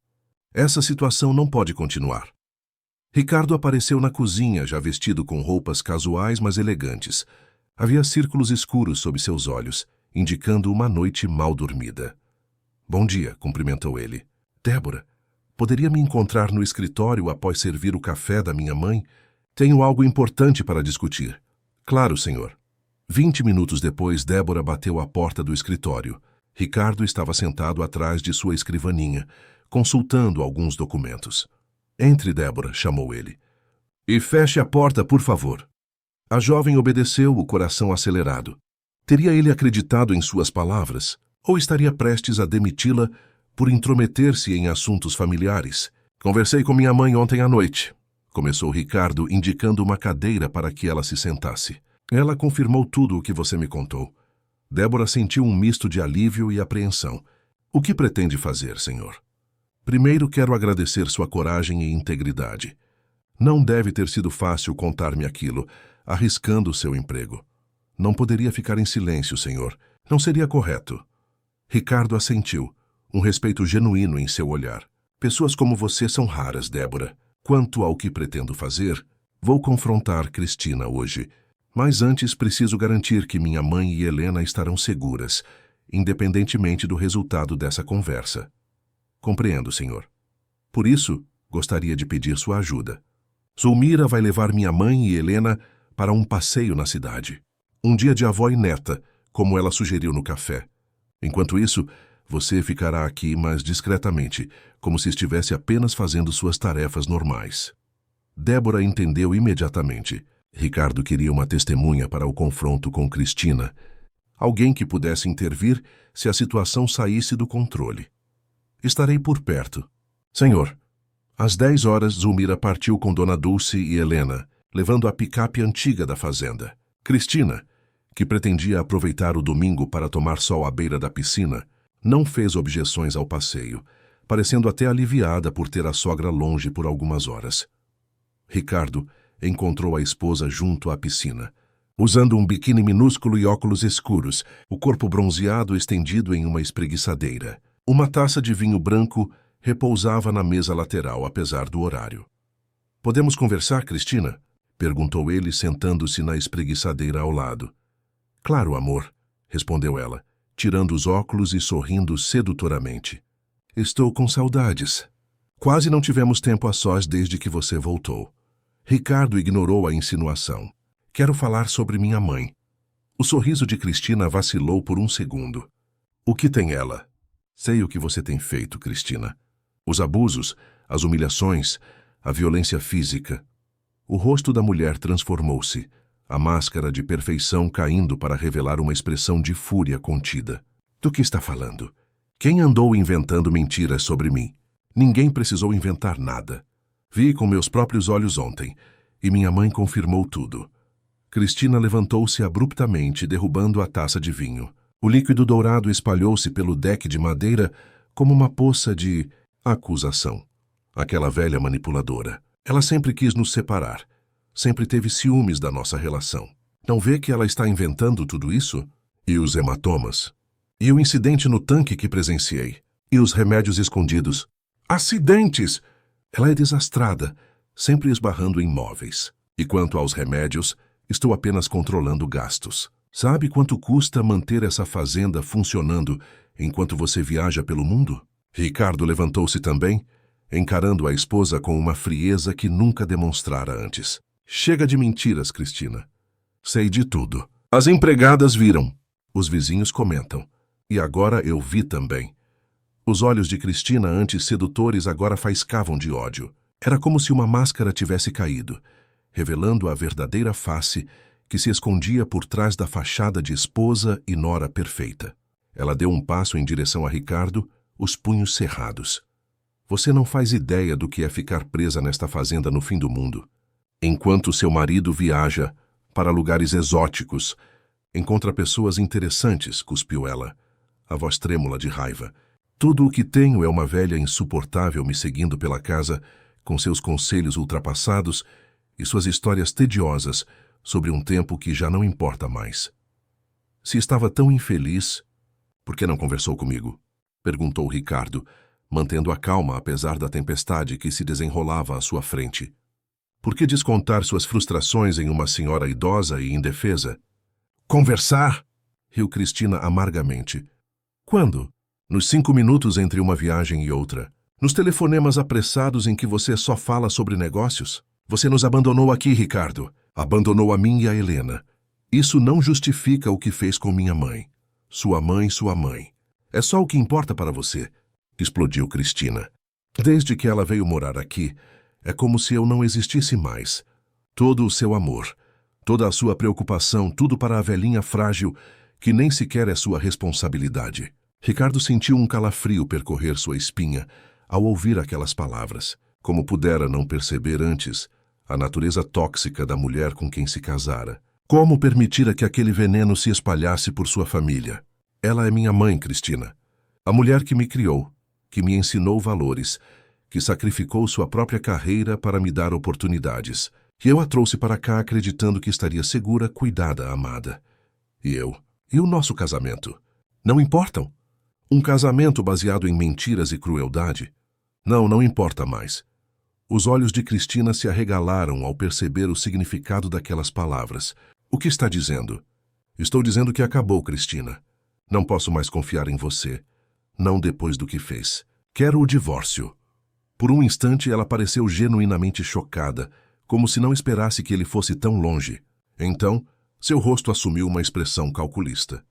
[SPEAKER 1] Essa situação não pode continuar. Ricardo apareceu na cozinha, já vestido com roupas casuais, mas elegantes. Havia círculos escuros sob seus olhos, indicando uma noite mal dormida. — Bom dia, cumprimentou ele. — Débora, poderia me encontrar no escritório após servir o café da minha mãe? Tenho algo importante para discutir. — Claro, senhor. 20 minutos depois, Débora bateu à porta do escritório. Ricardo estava sentado atrás de sua escrivaninha, consultando alguns documentos. — Entre, Débora, chamou ele. — E feche a porta, por favor. A jovem obedeceu, o coração acelerado. Teria ele acreditado em suas palavras? Ou estaria prestes a demiti-la por intrometer-se em assuntos familiares? — Conversei com minha mãe ontem à noite, começou Ricardo, indicando uma cadeira para que ela se sentasse. Ela confirmou tudo o que você me contou. Débora sentiu um misto de alívio e apreensão. — O que pretende fazer, senhor? Primeiro, quero agradecer sua coragem e integridade. Não deve ter sido fácil contar-me aquilo, arriscando seu emprego. Não poderia ficar em silêncio, senhor. Não seria correto. Ricardo assentiu, um respeito genuíno em seu olhar. Pessoas como você são raras, Débora. Quanto ao que pretendo fazer, vou confrontar Cristina hoje. Mas antes preciso garantir que minha mãe e Helena estarão seguras, independentemente do resultado dessa conversa. Compreendo, senhor. Por isso, gostaria de pedir sua ajuda. Zulmira vai levar minha mãe e Helena para um passeio na cidade. Um dia de avó e neta, como ela sugeriu no café. Enquanto isso, você ficará aqui mais discretamente, como se estivesse apenas fazendo suas tarefas normais. Débora entendeu imediatamente. Ricardo queria uma testemunha para o confronto com Cristina. Alguém que pudesse intervir se a situação saísse do controle. Estarei por perto. Senhor. Às 10 horas, Zulmira partiu com Dona Dulce e Helena, levando a picape antiga da fazenda. Cristina, que pretendia aproveitar o domingo para tomar sol à beira da piscina, não fez objeções ao passeio, parecendo até aliviada por ter a sogra longe por algumas horas. Ricardo encontrou a esposa junto à piscina, usando um biquíni minúsculo e óculos escuros, o corpo bronzeado estendido em uma espreguiçadeira. Uma taça de vinho branco repousava na mesa lateral, apesar do horário. "Podemos conversar, Cristina?" perguntou ele, sentando-se na espreguiçadeira ao lado. "Claro, amor", respondeu ela, tirando os óculos e sorrindo sedutoramente. "Estou com saudades. Quase não tivemos tempo a sós desde que você voltou." Ricardo ignorou a insinuação. "Quero falar sobre minha mãe." O sorriso de Cristina vacilou por um segundo. "O que tem ela?" "Sei o que você tem feito, Cristina. Os abusos, as humilhações, a violência física." O rosto da mulher transformou-se, a máscara de perfeição caindo para revelar uma expressão de fúria contida. "Do que está falando? Quem andou inventando mentiras sobre mim? Ninguém precisou inventar nada. Vi com meus próprios olhos ontem, e minha mãe confirmou tudo." Cristina levantou-se abruptamente, derrubando a taça de vinho. O líquido dourado espalhou-se pelo deck de madeira como uma poça de acusação. Aquela velha manipuladora. Ela sempre quis nos separar. Sempre teve ciúmes da nossa relação. Não vê que ela está inventando tudo isso? E os hematomas? E o incidente no tanque que presenciei? E os remédios escondidos? Acidentes! Ela é desastrada, sempre esbarrando em móveis. E quanto aos remédios, estou apenas controlando gastos. Sabe quanto custa manter essa fazenda funcionando enquanto você viaja pelo mundo? Ricardo levantou-se também, encarando a esposa com uma frieza que nunca demonstrara antes. "Chega de mentiras, Cristina. Sei de tudo. As empregadas viram. Os vizinhos comentam. E agora eu vi também." Os olhos de Cristina, antes sedutores, agora faiscavam de ódio. Era como se uma máscara tivesse caído, revelando a verdadeira face que se escondia por trás da fachada de esposa e nora perfeita. Ela deu um passo em direção a Ricardo, os punhos cerrados. "Você não faz ideia do que é ficar presa nesta fazenda no fim do mundo. Enquanto seu marido viaja para lugares exóticos, encontra pessoas interessantes", cuspiu ela, a voz trêmula de raiva. "Tudo o que tenho é uma velha insuportável me seguindo pela casa, com seus conselhos ultrapassados e suas histórias tediosas sobre um tempo que já não importa mais." "Se estava tão infeliz, por que não conversou comigo?" perguntou Ricardo, mantendo a calma apesar da tempestade que se desenrolava à sua frente. "Por que descontar suas frustrações em uma senhora idosa e indefesa?" "Conversar?" riu Cristina amargamente. "Quando? Nos 5 minutos entre uma viagem e outra. Nos telefonemas apressados em que você só fala sobre negócios? Você nos abandonou aqui, Ricardo. Abandonou a mim e a Helena. Isso não justifica o que fez com minha mãe. Sua mãe. É só o que importa para você", explodiu Cristina. "Desde que ela veio morar aqui, é como se eu não existisse mais. Todo o seu amor, toda a sua preocupação, tudo para a velhinha frágil que nem sequer é sua responsabilidade." Ricardo sentiu um calafrio percorrer sua espinha ao ouvir aquelas palavras. Como pudera não perceber antes a natureza tóxica da mulher com quem se casara? Como permitira que aquele veneno se espalhasse por sua família? "Ela é minha mãe, Cristina. A mulher que me criou, que me ensinou valores, que sacrificou sua própria carreira para me dar oportunidades. E eu a trouxe para cá acreditando que estaria segura, cuidada, amada. E eu? E o nosso casamento? Não importam? Um casamento baseado em mentiras e crueldade? Não importa mais." Os olhos de Cristina se arregalaram ao perceber o significado daquelas palavras. "O que está dizendo?" "Estou dizendo que acabou, Cristina. Não posso mais confiar em você. Não depois do que fez. Quero o divórcio." Por um instante ela pareceu genuinamente chocada, como se não esperasse que ele fosse tão longe. Então, seu rosto assumiu uma expressão calculista.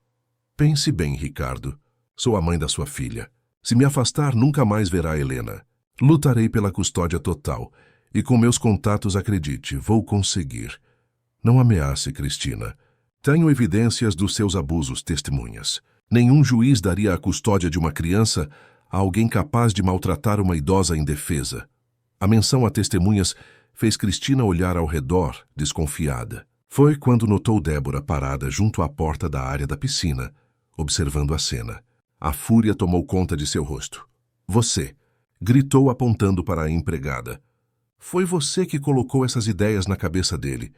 [SPEAKER 1] Pense bem, Ricardo. Sou a mãe da sua filha. Se me afastar, nunca mais verá Helena. Lutarei pela custódia total. E com meus contatos, acredite, vou conseguir. Não ameace, Cristina. Tenho evidências dos seus abusos, testemunhas. Nenhum juiz daria a custódia de uma criança a alguém capaz de maltratar uma idosa indefesa. A menção a testemunhas fez Cristina olhar ao redor, desconfiada. Foi quando notou Débora parada junto à porta da área da piscina, observando a cena. A fúria tomou conta de seu rosto. Você, gritou apontando para a empregada. Foi você que colocou essas ideias na cabeça dele.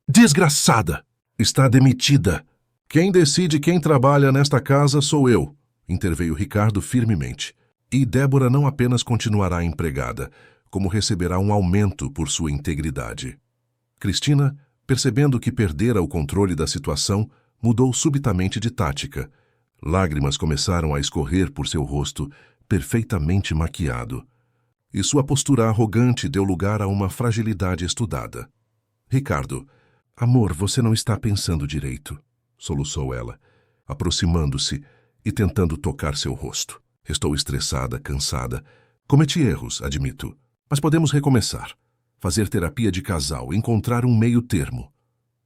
[SPEAKER 1] Desgraçada! Está demitida. Quem decide quem trabalha nesta casa sou eu, interveio Ricardo firmemente. E Débora não apenas continuará empregada, como receberá um aumento por sua integridade. Cristina, percebendo que perdera o controle da situação, mudou subitamente de tática. Lágrimas começaram a escorrer por seu rosto, perfeitamente maquiado. E sua postura arrogante deu lugar a uma fragilidade estudada. Ricardo, amor, você não está pensando direito, soluçou ela, aproximando-se e tentando tocar seu rosto. Estou estressada, cansada. Cometi erros, admito. Mas podemos recomeçar. Fazer terapia de casal, encontrar um meio termo.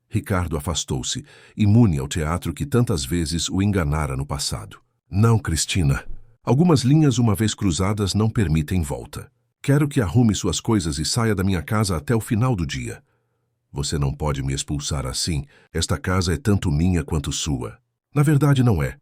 [SPEAKER 1] Ricardo afastou-se, imune ao teatro que tantas vezes o enganara no passado. Não, Cristina. Algumas linhas, uma vez cruzadas, não permitem volta. Quero que arrume suas coisas e saia da minha casa até o final do dia. Você não pode me expulsar assim. Esta casa é tanto minha quanto sua. Na verdade, não é.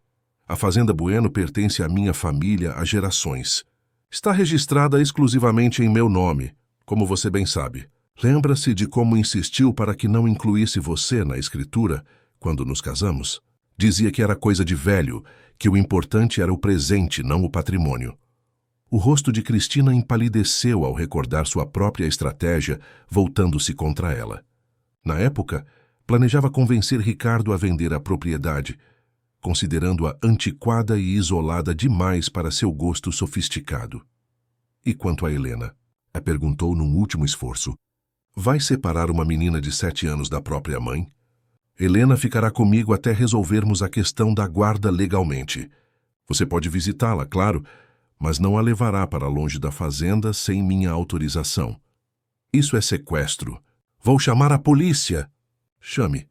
[SPEAKER 1] A Fazenda Bueno pertence à minha família há gerações. Está registrada exclusivamente em meu nome, como você bem sabe. Lembra-se de como insistiu para que não incluísse você na escritura quando nos casamos? Dizia que era coisa de velho, que o importante era o presente, não o patrimônio. O rosto de Cristina empalideceu ao recordar sua própria estratégia, voltando-se contra ela. Na época, planejava convencer Ricardo a vender a propriedade, considerando-a antiquada e isolada demais para seu gosto sofisticado. E quanto a Helena? A perguntou num último esforço. Vai separar uma menina de 7 anos da própria mãe? Helena ficará comigo até resolvermos a questão da guarda legalmente. Você pode visitá-la, claro, mas não a levará para longe da fazenda sem minha autorização. Isso é sequestro. Vou chamar a polícia. Chame.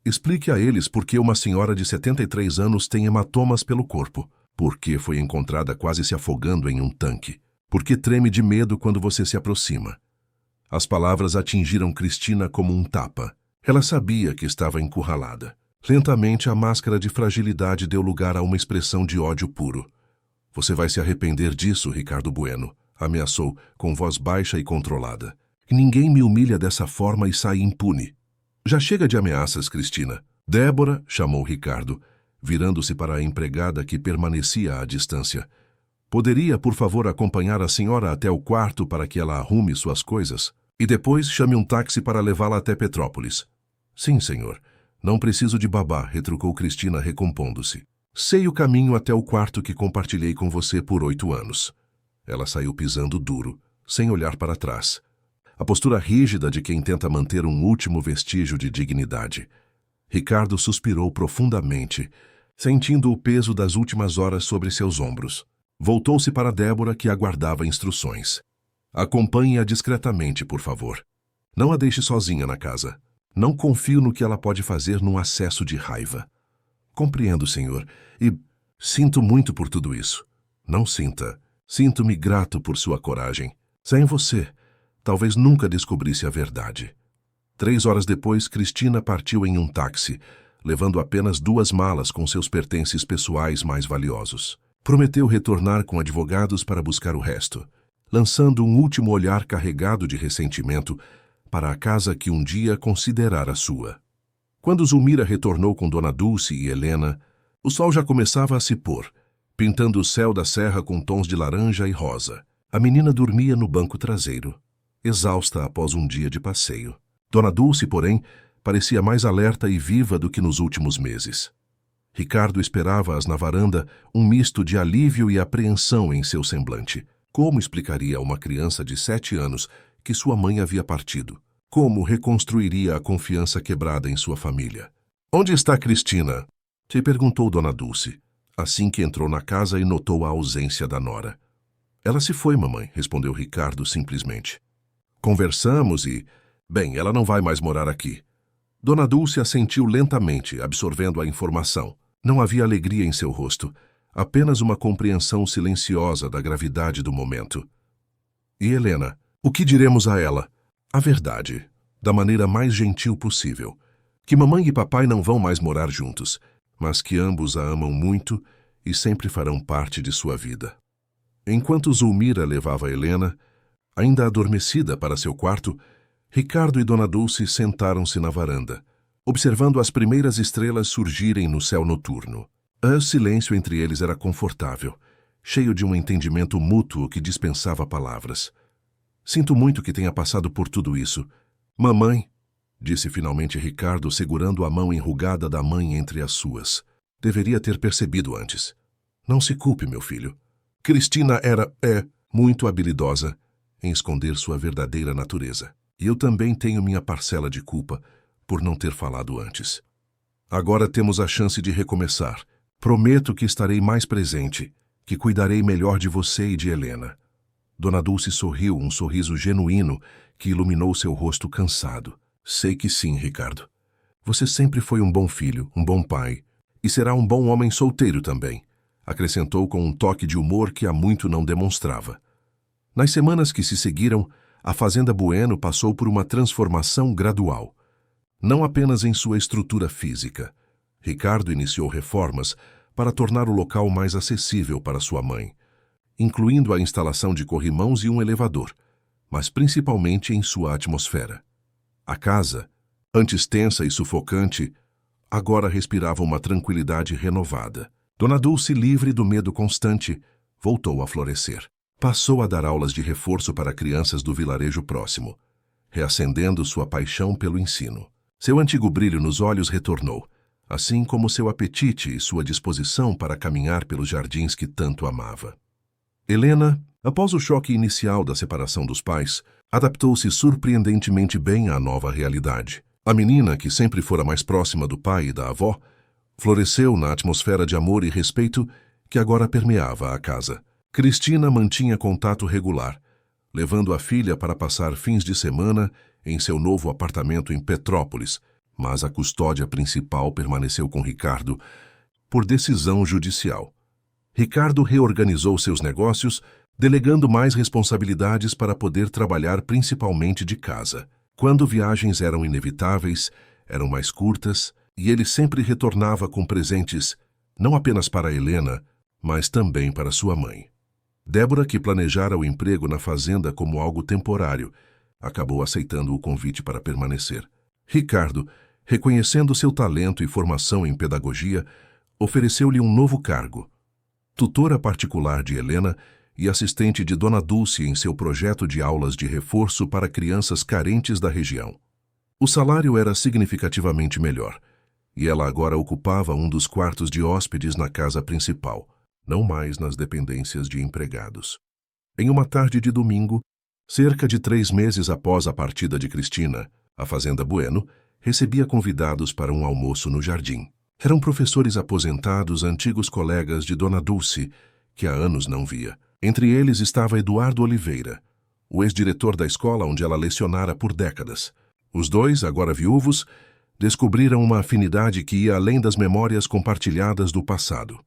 [SPEAKER 1] Explique a eles por que uma senhora de 73 anos tem hematomas pelo corpo, por que foi encontrada quase se afogando em um tanque, por que treme de medo quando você se aproxima. As palavras atingiram Cristina como um tapa. Ela sabia que estava encurralada. Lentamente, a máscara de fragilidade deu lugar a uma expressão de ódio puro. Você vai se arrepender disso, Ricardo Bueno, ameaçou, com voz baixa e controlada. Ninguém me humilha dessa forma e sai impune. Já chega de ameaças, Cristina. Débora, chamou Ricardo, virando-se para a empregada que permanecia à distância. Poderia, por favor, acompanhar a senhora até o quarto para que ela arrume suas coisas? E depois chame um táxi para levá-la até Petrópolis. Sim, senhor. Não preciso de babá, retrucou Cristina, recompondo-se. Sei o caminho até o quarto que compartilhei com você por 8 anos. Ela saiu pisando duro, sem olhar para trás. A postura rígida de quem tenta manter um último vestígio de dignidade. Ricardo suspirou profundamente, sentindo o peso das últimas horas sobre seus ombros. Voltou-se para Débora, que aguardava instruções. Acompanhe-a discretamente, por favor. Não a deixe sozinha na casa. Não confio no que ela pode fazer num acesso de raiva. Compreendo, senhor, e sinto muito por tudo isso. Não sinta. Sinto-me grato por sua coragem. Sem você, talvez nunca descobrisse a verdade. 3 horas depois, Cristina partiu em um táxi, levando apenas 2 malas com seus pertences pessoais mais valiosos. Prometeu retornar com advogados para buscar o resto, lançando um último olhar carregado de ressentimento para a casa que um dia considerara sua. Quando Zulmira retornou com Dona Dulce e Helena, o sol já começava a se pôr, pintando o céu da serra com tons de laranja e rosa. A menina dormia no banco traseiro, exausta após um dia de passeio. Dona Dulce, porém, parecia mais alerta e viva do que nos últimos meses. Ricardo esperava-as na varanda, um misto de alívio e apreensão em seu semblante. Como explicaria a uma criança de 7 anos que sua mãe havia partido? Como reconstruiria a confiança quebrada em sua família? Onde está Cristina? Te perguntou Dona Dulce, assim que entrou na casa e notou a ausência da nora. Ela se foi, mamãe, respondeu Ricardo simplesmente. Conversamos e... Bem, ela não vai mais morar aqui. Dona Dulce assentiu lentamente, absorvendo a informação. Não havia alegria em seu rosto, apenas uma compreensão silenciosa da gravidade do momento. E Helena, o que diremos a ela? A verdade, da maneira mais gentil possível. Que mamãe e papai não vão mais morar juntos, mas que ambos a amam muito e sempre farão parte de sua vida. Enquanto Zulmira levava Helena, ainda adormecida, para seu quarto, Ricardo e Dona Dulce sentaram-se na varanda, observando as primeiras estrelas surgirem no céu noturno. O silêncio entre eles era confortável, cheio de um entendimento mútuo que dispensava palavras. Sinto muito que tenha passado por tudo isso. Mamãe, disse finalmente Ricardo, segurando a mão enrugada da mãe entre as suas. Deveria ter percebido antes. Não se culpe, meu filho. Cristina é muito habilidosa em esconder sua verdadeira natureza. E eu também tenho minha parcela de culpa por não ter falado antes. Agora temos a chance de recomeçar. Prometo que estarei mais presente, que cuidarei melhor de você e de Helena. Dona Dulce sorriu, um sorriso genuíno que iluminou seu rosto cansado. Sei que sim, Ricardo. Você sempre foi um bom filho, um bom pai, e será um bom homem solteiro também, acrescentou com um toque de humor que há muito não demonstrava. Nas semanas que se seguiram, a Fazenda Bueno passou por uma transformação gradual. Não apenas em sua estrutura física. Ricardo iniciou reformas para tornar o local mais acessível para sua mãe, incluindo a instalação de corrimãos e um elevador, mas principalmente em sua atmosfera. A casa, antes tensa e sufocante, agora respirava uma tranquilidade renovada. Dona Dulce, livre do medo constante, voltou a florescer. Passou a dar aulas de reforço para crianças do vilarejo próximo, reacendendo sua paixão pelo ensino. Seu antigo brilho nos olhos retornou, assim como seu apetite e sua disposição para caminhar pelos jardins que tanto amava. Helena, após o choque inicial da separação dos pais, adaptou-se surpreendentemente bem à nova realidade. A menina, que sempre fora mais próxima do pai e da avó, floresceu na atmosfera de amor e respeito que agora permeava a casa. Cristina mantinha contato regular, levando a filha para passar fins de semana em seu novo apartamento em Petrópolis, mas a custódia principal permaneceu com Ricardo por decisão judicial. Ricardo reorganizou seus negócios, delegando mais responsabilidades para poder trabalhar principalmente de casa. Quando viagens eram inevitáveis, eram mais curtas, e ele sempre retornava com presentes, não apenas para Helena, mas também para sua mãe. Débora, que planejara o emprego na fazenda como algo temporário, acabou aceitando o convite para permanecer. Ricardo, reconhecendo seu talento e formação em pedagogia, ofereceu-lhe um novo cargo. Tutora particular de Helena e assistente de Dona Dulce em seu projeto de aulas de reforço para crianças carentes da região. O salário era significativamente melhor, e ela agora ocupava um dos quartos de hóspedes na casa principal, não mais nas dependências de empregados. Em uma tarde de domingo, cerca de 3 meses após a partida de Cristina, a Fazenda Bueno recebia convidados para um almoço no jardim. Eram professores aposentados, antigos colegas de Dona Dulce, que há anos não via. Entre eles estava Eduardo Oliveira, o ex-diretor da escola onde ela lecionara por décadas. Os dois, agora viúvos, descobriram uma afinidade que ia além das memórias compartilhadas do passado.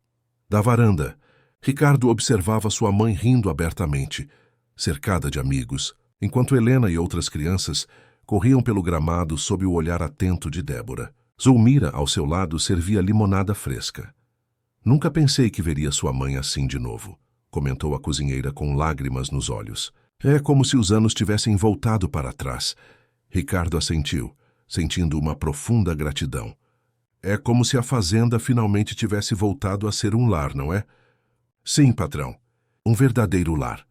[SPEAKER 1] Da varanda, Ricardo observava sua mãe rindo abertamente, cercada de amigos, enquanto Helena e outras crianças corriam pelo gramado sob o olhar atento de Débora. Zulmira, ao seu lado, servia limonada fresca. Nunca pensei que veria sua mãe assim de novo, comentou a cozinheira com lágrimas nos olhos. É como se os anos tivessem voltado para trás. Ricardo assentiu, sentindo uma profunda gratidão. É como se a fazenda finalmente tivesse voltado a ser um lar, não é? Sim, patrão. Um verdadeiro lar.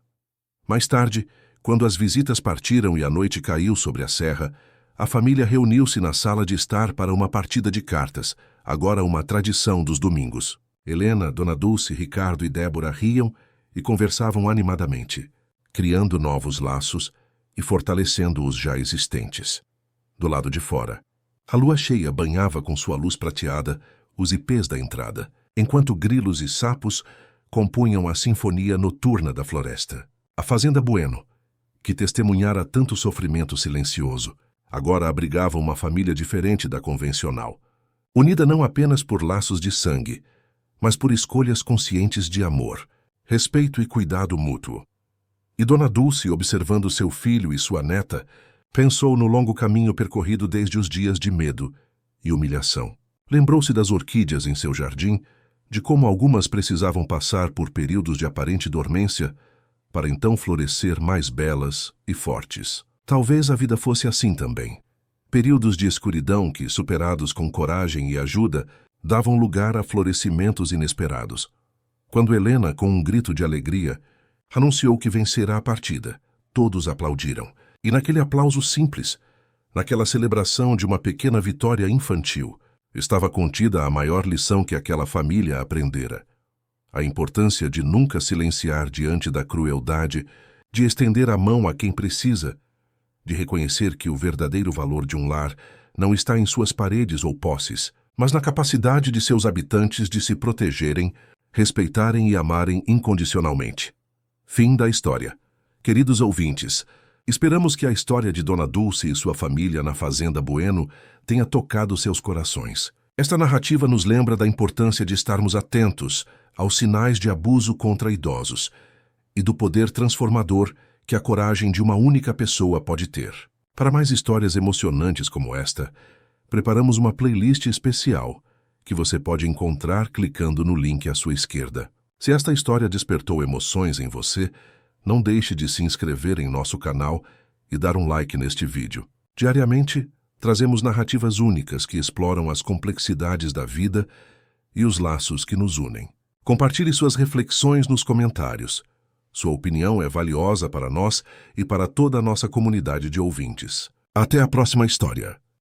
[SPEAKER 1] Mais tarde, quando as visitas partiram e a noite caiu sobre a serra, a família reuniu-se na sala de estar para uma partida de cartas, agora uma tradição dos domingos. Helena, Dona Dulce, Ricardo e Débora riam e conversavam animadamente, criando novos laços e fortalecendo os já existentes. Do lado de fora, a lua cheia banhava com sua luz prateada os ipês da entrada, enquanto grilos e sapos compunham a sinfonia noturna da floresta. A Fazenda Bueno, que testemunhara tanto sofrimento silencioso, agora abrigava uma família diferente da convencional, unida não apenas por laços de sangue, mas por escolhas conscientes de amor, respeito e cuidado mútuo. E Dona Dulce, observando seu filho e sua neta, pensou no longo caminho percorrido desde os dias de medo e humilhação. Lembrou-se das orquídeas em seu jardim, de como algumas precisavam passar por períodos de aparente dormência para então florescer mais belas e fortes. Talvez a vida fosse assim também. Períodos de escuridão que, superados com coragem e ajuda, davam lugar a florescimentos inesperados. Quando Helena, com um grito de alegria, anunciou que vencerá a partida, todos aplaudiram. E naquele aplauso simples, naquela celebração de uma pequena vitória infantil, estava contida a maior lição que aquela família aprendera: a importância de nunca silenciar diante da crueldade, de estender a mão a quem precisa, de reconhecer que o verdadeiro valor de um lar não está em suas paredes ou posses, mas na capacidade de seus habitantes de se protegerem, respeitarem e amarem incondicionalmente. Fim da história. Queridos ouvintes, esperamos que a história de Dona Dulce e sua família na Fazenda Bueno tenha tocado seus corações. Esta narrativa nos lembra da importância de estarmos atentos aos sinais de abuso contra idosos e do poder transformador que a coragem de uma única pessoa pode ter. Para mais histórias emocionantes como esta, preparamos uma playlist especial que você pode encontrar clicando no link à sua esquerda. Se esta história despertou emoções em você, não deixe de se inscrever em nosso canal e dar um like neste vídeo. Diariamente, trazemos narrativas únicas que exploram as complexidades da vida e os laços que nos unem. Compartilhe suas reflexões nos comentários. Sua opinião é valiosa para nós e para toda a nossa comunidade de ouvintes. Até a próxima história.